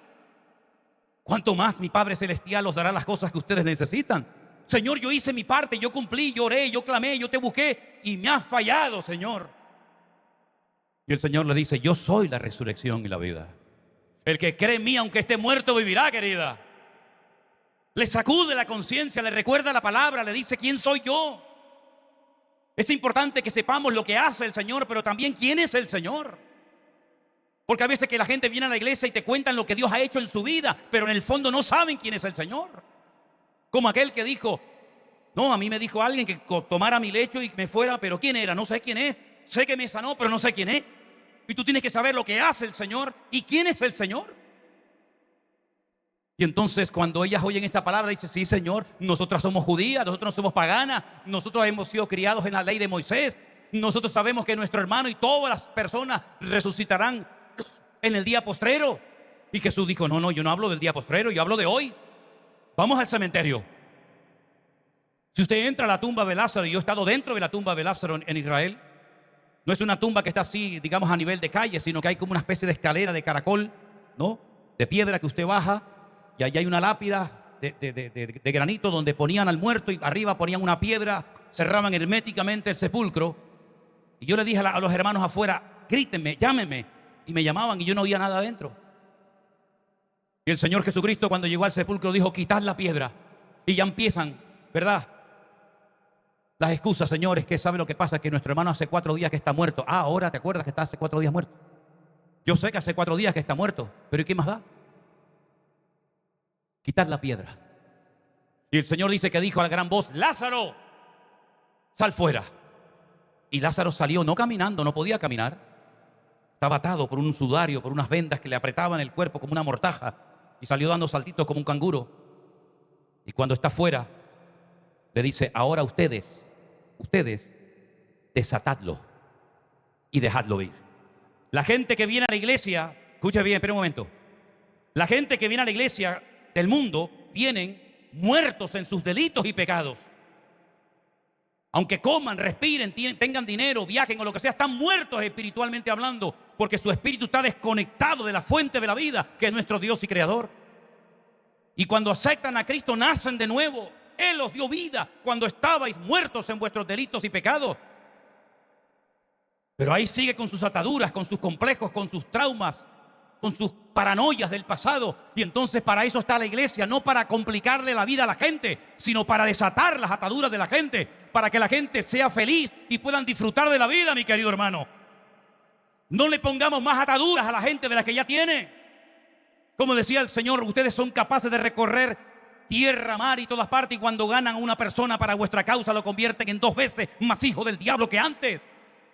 ¿Cuánto más mi Padre Celestial os dará las cosas que ustedes necesitan? Señor, yo hice mi parte, yo cumplí, yo oré, yo clamé, yo te busqué, y me has fallado, Señor. Y el Señor le dice: yo soy la resurrección y la vida. El que cree en mí, aunque esté muerto, vivirá, querida. Le sacude la conciencia, le recuerda la palabra, le dice: ¿quién soy yo? Es importante que sepamos lo que hace el Señor, pero también quién es el Señor. Porque a veces que la gente viene a la iglesia y te cuentan lo que Dios ha hecho en su vida, pero en el fondo no saben quién es el Señor. Como aquel que dijo: no, a mí me dijo alguien que tomara mi lecho y me fuera, pero ¿quién era? No sé quién es. Sé que me sanó, pero no sé quién es. Y tú tienes que saber lo que hace el Señor y quién es el Señor. Y entonces cuando ellas oyen esa palabra, dicen: sí, Señor, nosotras somos judías, nosotros no somos paganas, nosotros hemos sido criados en la ley de Moisés, nosotros sabemos que nuestro hermano y todas las personas resucitarán en el día postrero. Y Jesús dijo: no, yo no hablo del día postrero, yo hablo de hoy. Vamos al cementerio. Si usted entra a la tumba de Lázaro, y yo he estado dentro de la tumba de Lázaro en Israel, no es una tumba que está así, digamos, a nivel de calle, sino que hay como una especie de escalera de caracol, ¿no?, de piedra que usted baja, y allí hay una lápida de granito donde ponían al muerto, y arriba ponían una piedra, cerraban herméticamente el sepulcro. Y yo le dije a los hermanos afuera: grítenme, llámenme. Y me llamaban y yo no oía nada adentro. Y el Señor Jesucristo, cuando llegó al sepulcro, dijo: quitad la piedra. Y ya empiezan, ¿verdad?, las excusas. Señores, que sabe lo que pasa, que nuestro hermano hace 4 días que está muerto. Ahora te acuerdas que está hace 4 días muerto. Yo sé que hace 4 días que está muerto, pero ¿y qué más da? Quitad la piedra. Y el Señor dice que dijo a la gran voz: Lázaro, sal fuera. Y Lázaro salió, no caminando, no podía caminar. Estaba atado por un sudario, por unas vendas que le apretaban el cuerpo como una mortaja. Y salió dando saltitos como un canguro. Y cuando está fuera, le dice: ahora ustedes, desatadlo y dejadlo ir. La gente que viene a la iglesia, escuche bien, espera un momento. La gente que viene a la iglesia del mundo, vienen muertos en sus delitos y pecados. Aunque coman, respiren, tengan dinero, viajen o lo que sea, están muertos espiritualmente hablando, porque su espíritu está desconectado de la fuente de la vida, que es nuestro Dios y Creador. Y cuando aceptan a Cristo, nacen de nuevo. Él os dio vida cuando estabais muertos en vuestros delitos y pecados. Pero ahí sigue con sus ataduras, con sus complejos, con sus traumas, con sus paranoias del pasado. Y entonces para eso está la iglesia, no para complicarle la vida a la gente, sino para desatar las ataduras de la gente, para que la gente sea feliz y puedan disfrutar de la vida, mi querido hermano. No le pongamos más ataduras a la gente de las que ya tiene. Como decía el Señor, ustedes son capaces de recorrer tierra, mar y todas partes, y cuando ganan a una persona para vuestra causa lo convierten en 2 veces más hijo del diablo que antes.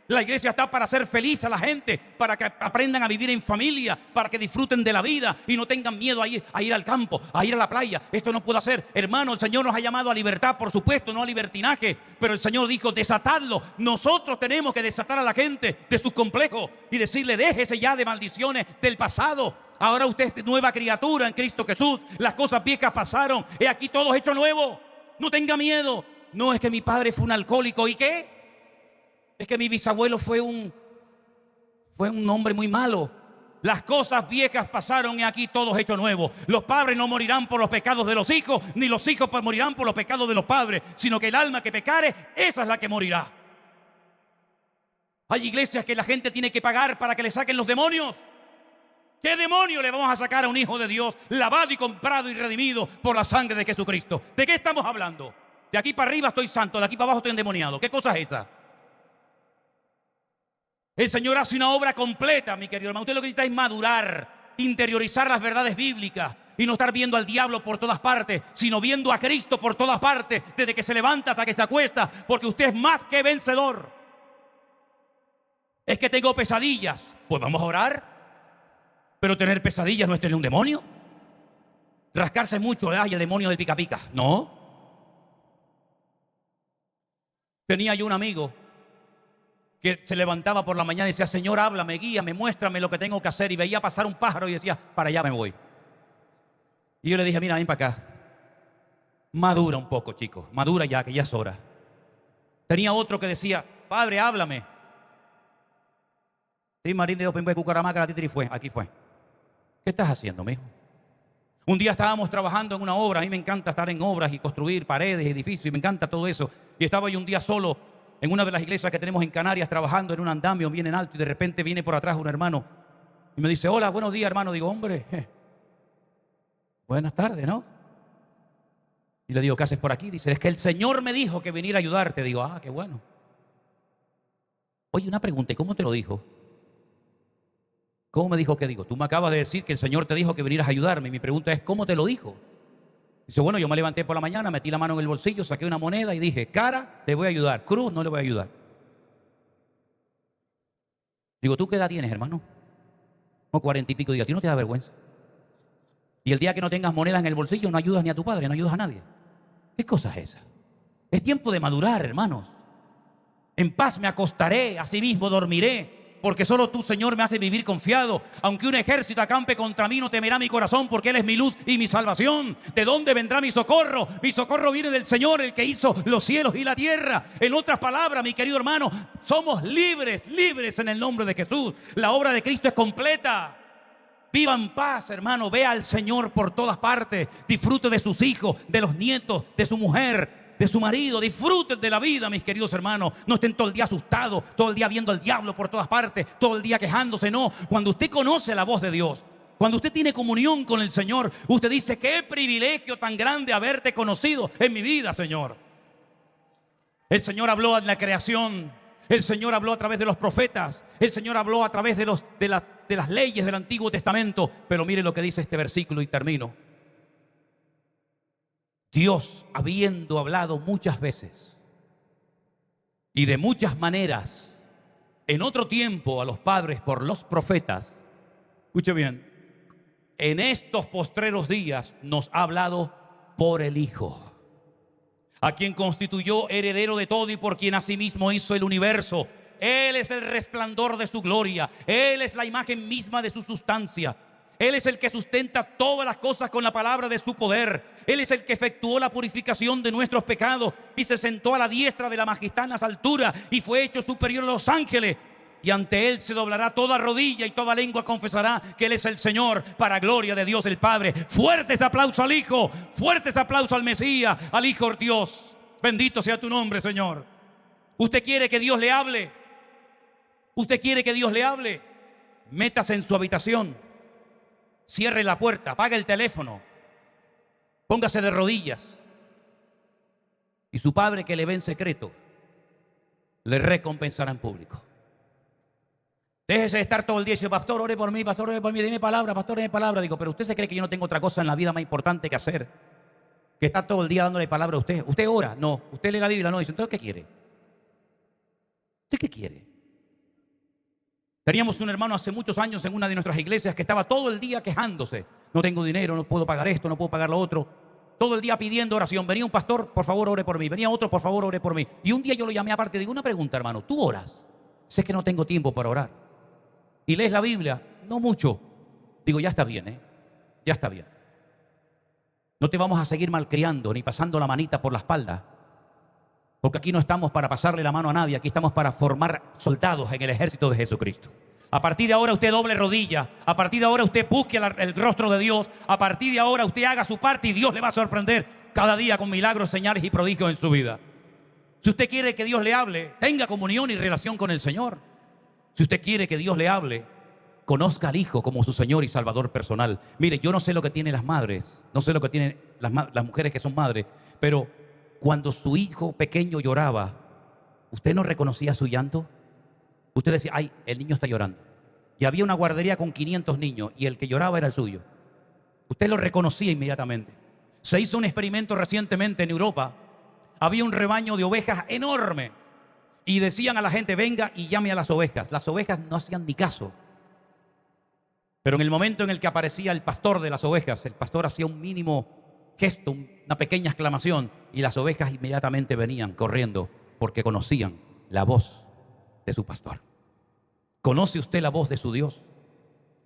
La iglesia está para hacer feliz a la gente, para que aprendan a vivir en familia, para que disfruten de la vida y no tengan miedo a ir al campo, a ir a la playa. Esto no puede hacer. Hermano, el Señor nos ha llamado a libertad, por supuesto, no a libertinaje, pero el Señor dijo: desatadlo. Nosotros tenemos que desatar a la gente de sus complejos y decirle: déjese ya de maldiciones del pasado. Ahora usted es nueva criatura en Cristo Jesús. Las cosas viejas pasaron, he aquí todo hecho nuevo. No tenga miedo. No es que mi padre fue un alcohólico. ¿Y qué? Es que mi bisabuelo fue un hombre muy malo. Las cosas viejas pasaron y aquí todo es hecho nuevo. Los padres no morirán por los pecados de los hijos, ni los hijos morirán por los pecados de los padres, sino que el alma que pecare, esa es la que morirá. Hay iglesias que la gente tiene que pagar para que le saquen los demonios. ¿Qué demonio le vamos a sacar a un hijo de Dios lavado y comprado y redimido por la sangre de Jesucristo? ¿De qué estamos hablando? De aquí para arriba estoy santo, de aquí para abajo estoy endemoniado. ¿Qué cosa es esa? El Señor hace una obra completa, mi querido hermano. Usted lo que necesita es madurar, interiorizar las verdades bíblicas y no estar viendo al diablo por todas partes, sino viendo a Cristo por todas partes, desde que se levanta hasta que se acuesta, porque usted es más que vencedor. Es que tengo pesadillas. Pues vamos a orar. Pero tener pesadillas no es tener un demonio. Rascarse mucho, ay, el demonio del pica pica. No. Tenía yo un amigo que se levantaba por la mañana y decía: Señor, háblame, guíame, muéstrame lo que tengo que hacer. Y veía pasar un pájaro y decía: para allá me voy. Y yo le dije: mira, ven para acá. Madura un poco, chico. Madura ya, que ya es hora. Tenía otro que decía: Padre, háblame. Sí, Marín de Open Cucaramaca, la titri fue. Aquí fue. ¿Qué estás haciendo, mijo? Un día estábamos trabajando en una obra. A mí me encanta estar en obras y construir paredes, edificios, y me encanta todo eso. Y estaba yo un día solo en una de las iglesias que tenemos en Canarias, trabajando en un andamio bien en alto, y de repente viene por atrás un hermano y me dice: hola, buenos días, hermano. Digo: hombre, buenas tardes, ¿no? Y le digo: ¿qué haces por aquí? Dice: es que el Señor me dijo que viniera a ayudarte. Digo: ah, qué bueno. Oye, una pregunta: ¿y cómo te lo dijo? ¿Cómo me dijo? ¿Qué digo? Tú me acabas de decir que el Señor te dijo que vinieras a ayudarme, y mi pregunta es: ¿cómo te lo dijo? Dice: bueno, yo me levanté por la mañana, metí la mano en el bolsillo, saqué una moneda y dije: cara, le voy a ayudar; cruz, no le voy a ayudar. Digo: ¿tú qué edad tienes, hermano? No, 40 y pico. Digo: ¿a ti no te da vergüenza? Y el día que no tengas monedas en el bolsillo no ayudas ni a tu padre, no ayudas a nadie. ¿Qué cosa es esa? Es tiempo de madurar, hermanos. En paz me acostaré, asimismo dormiré, porque solo tú, Señor, me haces vivir confiado. Aunque un ejército acampe contra mí, no temerá mi corazón, porque Él es mi luz y mi salvación. ¿De dónde vendrá mi socorro? Mi socorro viene del Señor, el que hizo los cielos y la tierra. En otras palabras, mi querido hermano, somos libres, libres en el nombre de Jesús. La obra de Cristo es completa. Viva en paz, hermano. Vea al Señor por todas partes. Disfrute de sus hijos, de los nietos, de su mujer, de su marido. Disfruten de la vida, mis queridos hermanos. No estén todo el día asustados, todo el día viendo al diablo por todas partes, todo el día quejándose. No, cuando usted conoce la voz de Dios, cuando usted tiene comunión con el Señor, usted dice: qué privilegio tan grande haberte conocido en mi vida, Señor. El Señor habló en la creación. El Señor habló a través de los profetas. El Señor habló a través de las leyes del Antiguo Testamento. Pero mire lo que dice este versículo y termino. Dios, habiendo hablado muchas veces y de muchas maneras en otro tiempo a los padres por los profetas, escuche bien, en estos postreros días nos ha hablado por el Hijo, a quien constituyó heredero de todo y por quien asimismo hizo el universo. Él es el resplandor de su gloria, Él es la imagen misma de su sustancia. Él es el que sustenta todas las cosas con la palabra de su poder. Él es el que efectuó la purificación de nuestros pecados y se sentó a la diestra de la majestad en las alturas y fue hecho superior a los ángeles. Y ante Él se doblará toda rodilla y toda lengua confesará que Él es el Señor, para gloria de Dios el Padre. Fuertes aplausos al Hijo, fuertes aplausos al Mesías, al Hijo de Dios. Bendito sea tu nombre, Señor. ¿Usted quiere que Dios le hable? ¿Usted quiere que Dios le hable? Métase en su habitación. Cierre la puerta, apague el teléfono, póngase de rodillas y su Padre que le ve en secreto le recompensará en público. Déjese de estar todo el día y dice: pastor, ore por mí, dime palabra, pastor, dime palabra. Digo, pero usted se cree que yo no tengo otra cosa en la vida más importante que hacer que estar todo el día dándole palabra a usted. ¿Usted ora? No. ¿Usted lee la Biblia? No. Dice, entonces, ¿qué quiere? ¿Usted qué quiere? Teníamos un hermano hace muchos años en una de nuestras iglesias que estaba todo el día quejándose. No tengo dinero, no puedo pagar esto, no puedo pagar lo otro. Todo el día pidiendo oración. Venía un pastor, por favor, ore por mí. Venía otro, por favor, ore por mí. Y un día yo lo llamé aparte y digo, una pregunta, hermano, ¿tú oras? Sé que no tengo tiempo para orar. ¿Y lees la Biblia? No mucho. Digo, ya está bien, ya está bien. No te vamos a seguir malcriando ni pasando la manita por la espalda. Porque aquí no estamos para pasarle la mano a nadie, aquí estamos para formar soldados en el ejército de Jesucristo. A partir de ahora usted doble rodilla, a partir de ahora usted busque el rostro de Dios, a partir de ahora usted haga su parte y Dios le va a sorprender cada día con milagros, señales y prodigios en su vida. Si usted quiere que Dios le hable, tenga comunión y relación con el Señor. Si usted quiere que Dios le hable, conozca al Hijo como su Señor y Salvador personal. Mire, yo no sé lo que tienen las madres, no sé lo que tienen las mujeres que son madres, pero cuando su hijo pequeño lloraba, ¿usted no reconocía su llanto? Usted decía, ay, el niño está llorando. Y había una guardería con 500 niños y el que lloraba era el suyo. Usted lo reconocía inmediatamente. Se hizo un experimento recientemente en Europa. Había un rebaño de ovejas enorme y decían a la gente, venga y llame a las ovejas. Las ovejas no hacían ni caso. Pero en el momento en el que aparecía el pastor de las ovejas, el pastor hacía un mínimo gesto, una pequeña exclamación, y las ovejas inmediatamente venían corriendo porque conocían la voz de su pastor. ¿Conoce usted la voz de su Dios?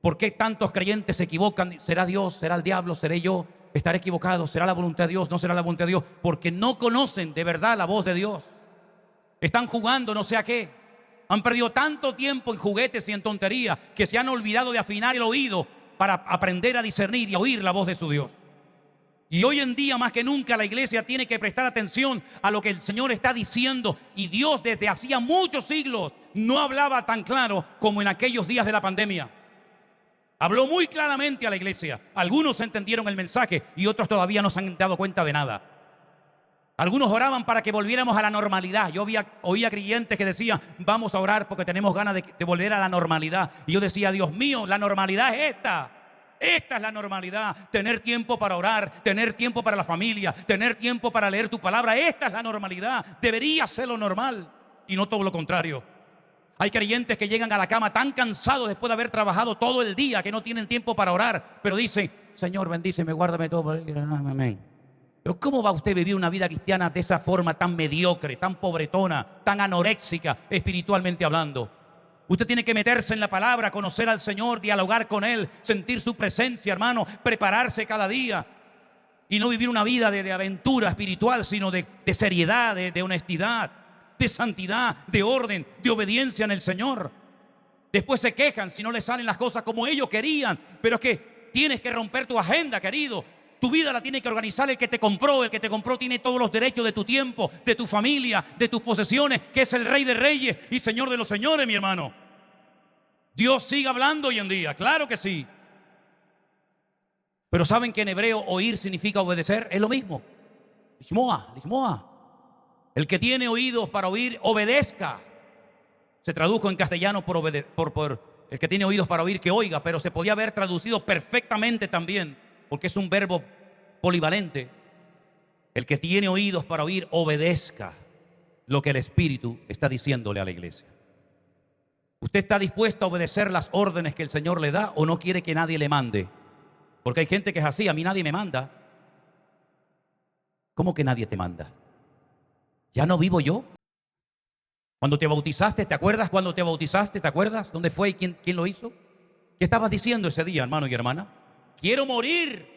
¿Por qué tantos creyentes se equivocan? ¿Será Dios? ¿Será el diablo? ¿Seré yo? ¿Estaré equivocado? ¿Será la voluntad de Dios? ¿No será la voluntad de Dios? Porque no conocen de verdad la voz de Dios. Están jugando no sé a qué. Han perdido tanto tiempo en juguetes y en tonterías que se han olvidado de afinar el oído para aprender a discernir y a oír la voz de su Dios. Y hoy en día más que nunca la iglesia tiene que prestar atención a lo que el Señor está diciendo. Y Dios desde hacía muchos siglos no hablaba tan claro como en aquellos días de la pandemia. Habló muy claramente a la iglesia. Algunos entendieron el mensaje y otros todavía no se han dado cuenta de nada. Algunos oraban para que volviéramos a la normalidad. Yo oía creyentes que decían, vamos a orar porque tenemos ganas de volver a la normalidad. Y yo decía, Dios mío, la normalidad es esta. Esta es la normalidad, tener tiempo para orar, tener tiempo para la familia, tener tiempo para leer tu palabra. Esta es la normalidad, debería ser lo normal y no todo lo contrario. Hay creyentes que llegan a la cama tan cansados después de haber trabajado todo el día que no tienen tiempo para orar, pero dicen, Señor, bendíceme, guárdame todo. Amén. Pero ¿cómo va usted a vivir una vida cristiana de esa forma tan mediocre, tan pobretona, tan anoréxica, espiritualmente hablando? Usted tiene que meterse en la palabra, conocer al Señor, dialogar con Él, sentir su presencia, hermano, prepararse cada día y no vivir una vida de aventura espiritual, sino de seriedad, de honestidad, de santidad, de orden, de obediencia en el Señor. Después se quejan si no les salen las cosas como ellos querían, pero es que tienes que romper tu agenda, querido. Tu vida la tiene que organizar el que te compró. El que te compró tiene todos los derechos de tu tiempo, de tu familia, de tus posesiones, que es el Rey de Reyes y Señor de los Señores, mi hermano. Dios sigue hablando hoy en día, claro que sí. Pero ¿saben que en hebreo oír significa obedecer? Es lo mismo. Lishmoa, lishmoa. El que tiene oídos para oír, obedezca. Se tradujo en castellano por el que tiene oídos para oír, que oiga, pero se podía haber traducido perfectamente también, porque es un verbo polivalente. El que tiene oídos para oír, obedezca lo que el Espíritu está diciéndole a la iglesia. ¿Usted está dispuesto a obedecer las órdenes que el Señor le da o no quiere que nadie le mande? Porque hay gente que es así, a mí nadie me manda. ¿Cómo que nadie te manda? ¿Ya no vivo yo? Cuando te bautizaste, ¿te acuerdas cuando te bautizaste? ¿Te acuerdas dónde fue y quién lo hizo? ¿Qué estabas diciendo ese día, hermano y hermana? Quiero morir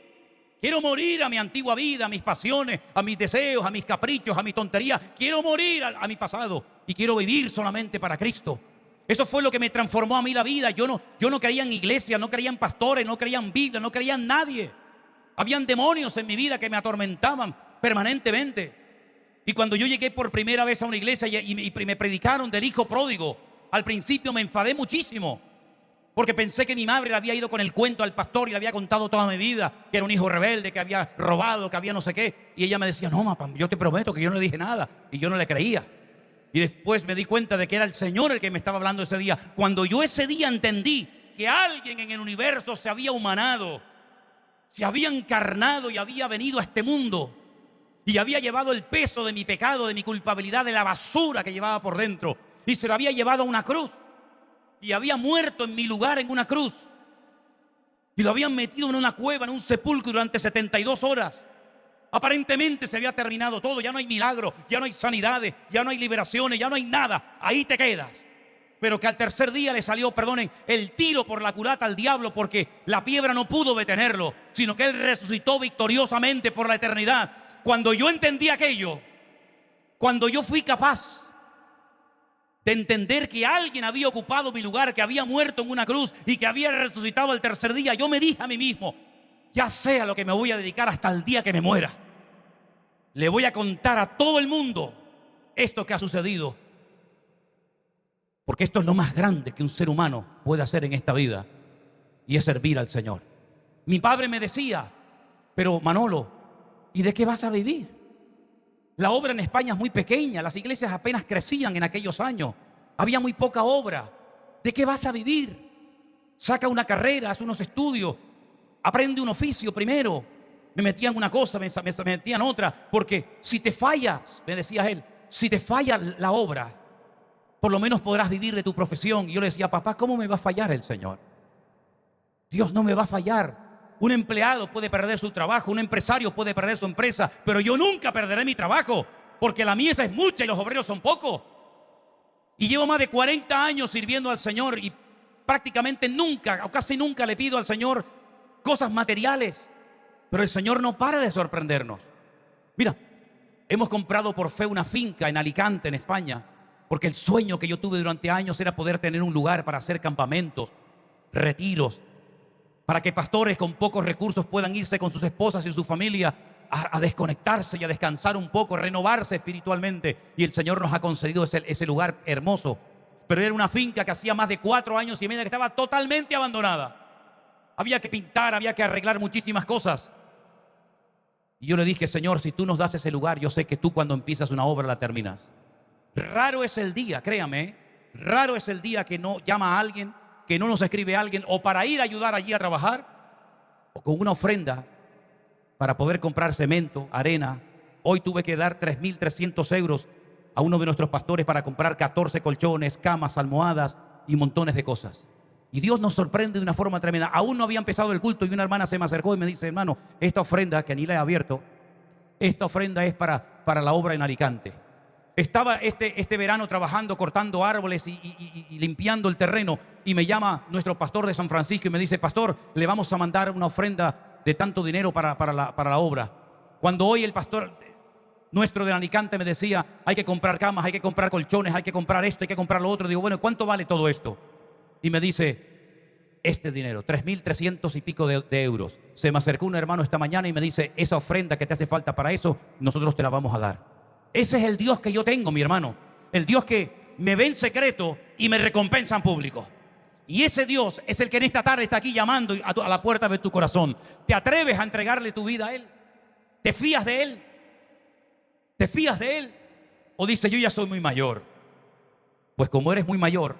a mi antigua vida, a mis pasiones, a mis deseos, a mis caprichos, a mis tonterías. Quiero morir a mi pasado y quiero vivir solamente para Cristo. Eso fue lo que me transformó a mí la vida. Yo no creía en iglesia, no creía en pastores, no creía en Biblia, no creía en nadie. Habían demonios en mi vida que me atormentaban permanentemente. Y cuando yo llegué por primera vez a una iglesia y me predicaron del hijo pródigo, al principio me enfadé muchísimo. Porque pensé que mi madre le había ido con el cuento al pastor y le había contado toda mi vida, que era un hijo rebelde, que había robado, que había no sé qué. Y ella me decía, no, papá, yo te prometo que yo no le dije nada. Y yo no le creía. Y después me di cuenta de que era el Señor el que me estaba hablando ese día. Cuando yo ese día entendí que alguien en el universo se había humanado, se había encarnado y había venido a este mundo y había llevado el peso de mi pecado, de mi culpabilidad, de la basura que llevaba por dentro, y se lo había llevado a una cruz y había muerto en mi lugar en una cruz y lo habían metido en una cueva, en un sepulcro durante 72 horas. Aparentemente se había terminado todo, ya no hay milagro, ya no hay sanidades, ya no hay liberaciones, ya no hay nada, ahí te quedas. Pero que al tercer día le salió, perdonen, el tiro por la culata al diablo, porque la piedra no pudo detenerlo, sino que él resucitó victoriosamente por la eternidad. Cuando yo entendí aquello, cuando yo fui capaz de entender que alguien había ocupado mi lugar, que había muerto en una cruz y que había resucitado al tercer día, yo me dije a mí mismo, ya sé a lo que me voy a dedicar hasta el día que me muera. Le voy a contar a todo el mundo esto que ha sucedido, porque esto es lo más grande que un ser humano puede hacer en esta vida, y es servir al Señor. Mi padre me decía, pero Manolo, ¿y de qué vas a vivir? La obra en España es muy pequeña, las iglesias apenas crecían en aquellos años, había muy poca obra. ¿De qué vas a vivir? Saca una carrera, haz unos estudios, aprende un oficio primero. Me metían una cosa, me metían otra, porque si te fallas, me decía él, si te falla la obra, por lo menos podrás vivir de tu profesión. Y yo le decía, papá, ¿cómo me va a fallar el Señor? Dios no me va a fallar. Un empleado puede perder su trabajo, un empresario puede perder su empresa, pero yo nunca perderé mi trabajo, porque la mies es mucha y los obreros son pocos. Y llevo más de 40 años sirviendo al Señor y prácticamente nunca, o casi nunca le pido al Señor cosas materiales, pero el Señor no para de sorprendernos. Mira, hemos comprado por fe una finca en Alicante, en España, porque el sueño que yo tuve durante años era poder tener un lugar para hacer campamentos, retiros, para que pastores con pocos recursos puedan irse con sus esposas y su familia a desconectarse y a descansar un poco, renovarse espiritualmente. Y el Señor nos ha concedido ese lugar hermoso. Pero era una finca que hacía más de 4 años y medio que estaba totalmente abandonada. Había que pintar, había que arreglar muchísimas cosas. Y yo le dije, Señor, si tú nos das ese lugar, yo sé que tú cuando empiezas una obra la terminas. Raro es el día, créame, raro es el día que no llama a alguien, que no nos escribe a alguien, o para ir a ayudar allí a trabajar, o con una ofrenda para poder comprar cemento, arena. Hoy tuve que dar 3.300 euros a uno de nuestros pastores para comprar 14 colchones, camas, almohadas y montones de cosas. Y Dios nos sorprende de una forma tremenda. Aún no había empezado el culto y una hermana se me acercó y me dice, hermano, esta ofrenda, que ni la he abierto, esta ofrenda es para la obra en Alicante. Estaba este verano trabajando, cortando árboles y limpiando el terreno, y me llama nuestro pastor de San Francisco y me dice, pastor, le vamos a mandar una ofrenda de tanto dinero para la obra. Cuando hoy el pastor nuestro de Alicante me decía, hay que comprar camas, hay que comprar colchones, hay que comprar esto, hay que comprar lo otro, digo, bueno, ¿cuánto vale todo esto? Y me dice, este dinero, 3.300 y pico de euros. Se me acercó un hermano esta mañana y me dice, esa ofrenda que te hace falta para eso, nosotros te la vamos a dar. Ese es el Dios que yo tengo, mi hermano. El Dios que me ve en secreto y me recompensa en público. Y ese Dios es el que en esta tarde está aquí llamando a la puerta de tu corazón. ¿Te atreves a entregarle tu vida a Él? ¿Te fías de Él? ¿Te fías de Él? ¿O dices, yo ya soy muy mayor? Pues como eres muy mayor,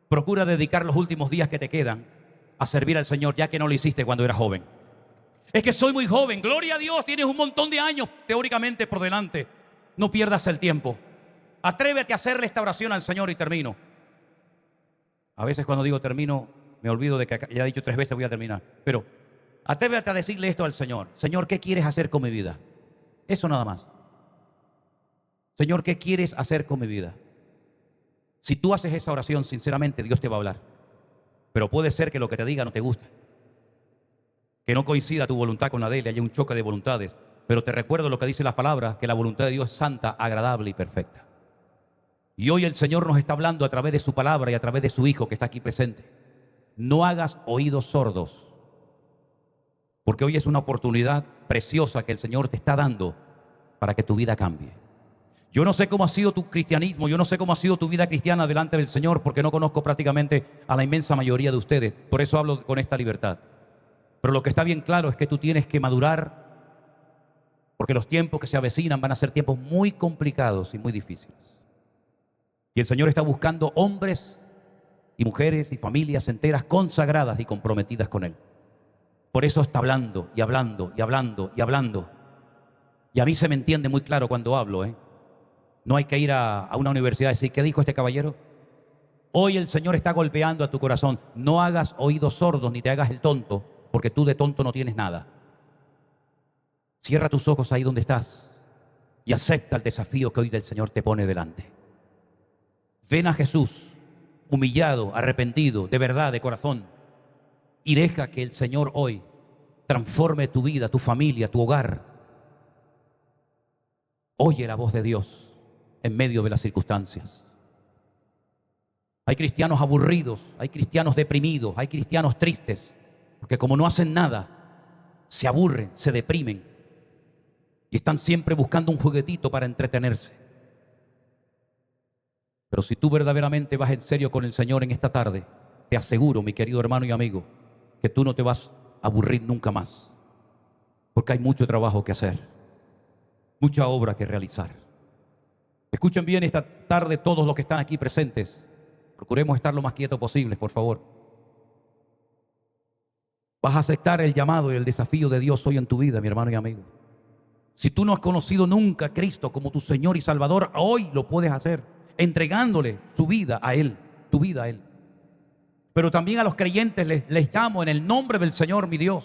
procura dedicar los últimos días que te quedan a servir al Señor, ya que no lo hiciste cuando eras joven. Es que soy muy joven. Gloria a Dios, tienes un montón de años teóricamente por delante. No pierdas el tiempo. Atrévete a hacerle esta oración al Señor y termino. A veces cuando digo termino, me olvido de que ya he dicho 3 veces voy a terminar. Pero atrévete a decirle esto al Señor. Señor, ¿qué quieres hacer con mi vida? Eso nada más. Señor, ¿qué quieres hacer con mi vida? Si tú haces esa oración, sinceramente, Dios te va a hablar. Pero puede ser que lo que te diga no te guste, que no coincida tu voluntad con la de él, haya un choque de voluntades. Pero te recuerdo lo que dice las palabras, que la voluntad de Dios es santa, agradable y perfecta. Y hoy el Señor nos está hablando a través de su palabra y a través de su Hijo que está aquí presente. No hagas oídos sordos, porque hoy es una oportunidad preciosa que el Señor te está dando para que tu vida cambie. Yo no sé cómo ha sido tu cristianismo, yo no sé cómo ha sido tu vida cristiana delante del Señor, porque no conozco prácticamente a la inmensa mayoría de ustedes. Por eso hablo con esta libertad. Pero lo que está bien claro es que tú tienes que madurar, porque los tiempos que se avecinan van a ser tiempos muy complicados y muy difíciles. Y el Señor está buscando hombres y mujeres y familias enteras consagradas y comprometidas con Él. Por eso está hablando y hablando y hablando y hablando. Y a mí se me entiende muy claro cuando hablo, No hay que ir a una universidad y decir, ¿qué dijo este caballero? Hoy el Señor está golpeando a tu corazón. No hagas oídos sordos ni te hagas el tonto, porque tú de tonto no tienes nada. Cierra tus ojos ahí donde estás y acepta el desafío que hoy el Señor te pone delante. Ven a Jesús, humillado, arrepentido, de verdad, de corazón, y deja que el Señor hoy transforme tu vida, tu familia, tu hogar. Oye la voz de Dios en medio de las circunstancias. Hay cristianos aburridos, hay cristianos deprimidos, hay cristianos tristes, porque como no hacen nada, se aburren, se deprimen y están siempre buscando un juguetito para entretenerse. Pero si tú verdaderamente vas en serio con el Señor en esta tarde, te aseguro, mi querido hermano y amigo, que tú no te vas a aburrir nunca más, porque hay mucho trabajo que hacer, mucha obra que realizar. Escuchen bien esta tarde todos los que están aquí presentes. Procuremos estar lo más quietos posible, por favor. Vas a aceptar el llamado y el desafío de Dios hoy en tu vida, mi hermano y amigo. Si tú no has conocido nunca a Cristo como tu Señor y Salvador, hoy lo puedes hacer, entregándole su vida a Él, tu vida a Él. Pero también a los creyentes les llamo en el nombre del Señor, mi Dios.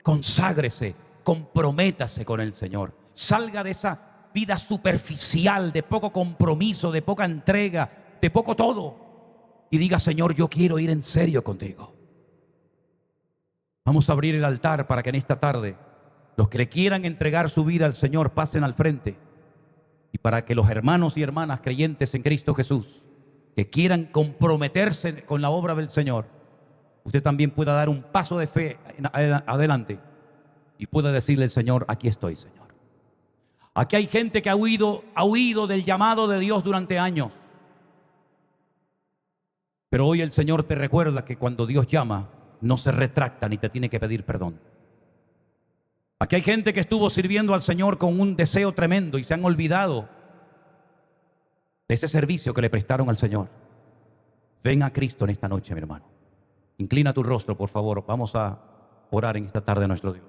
Conságrese, comprométase con el Señor. Salga de esa vida superficial, de poco compromiso, de poca entrega, de poco todo. Y diga, Señor, yo quiero ir en serio contigo. Vamos a abrir el altar para que en esta tarde los que le quieran entregar su vida al Señor pasen al frente. Y para que los hermanos y hermanas creyentes en Cristo Jesús que quieran comprometerse con la obra del Señor, usted también pueda dar un paso de fe adelante y pueda decirle al Señor, aquí estoy, Señor. Aquí hay gente que ha huido del llamado de Dios durante años. Pero hoy el Señor te recuerda que cuando Dios llama, no se retracta ni te tiene que pedir perdón. Aquí hay gente que estuvo sirviendo al Señor con un deseo tremendo y se han olvidado de ese servicio que le prestaron al Señor. Ven a Cristo en esta noche, mi hermano. Inclina tu rostro, por favor. Vamos a orar en esta tarde a nuestro Dios.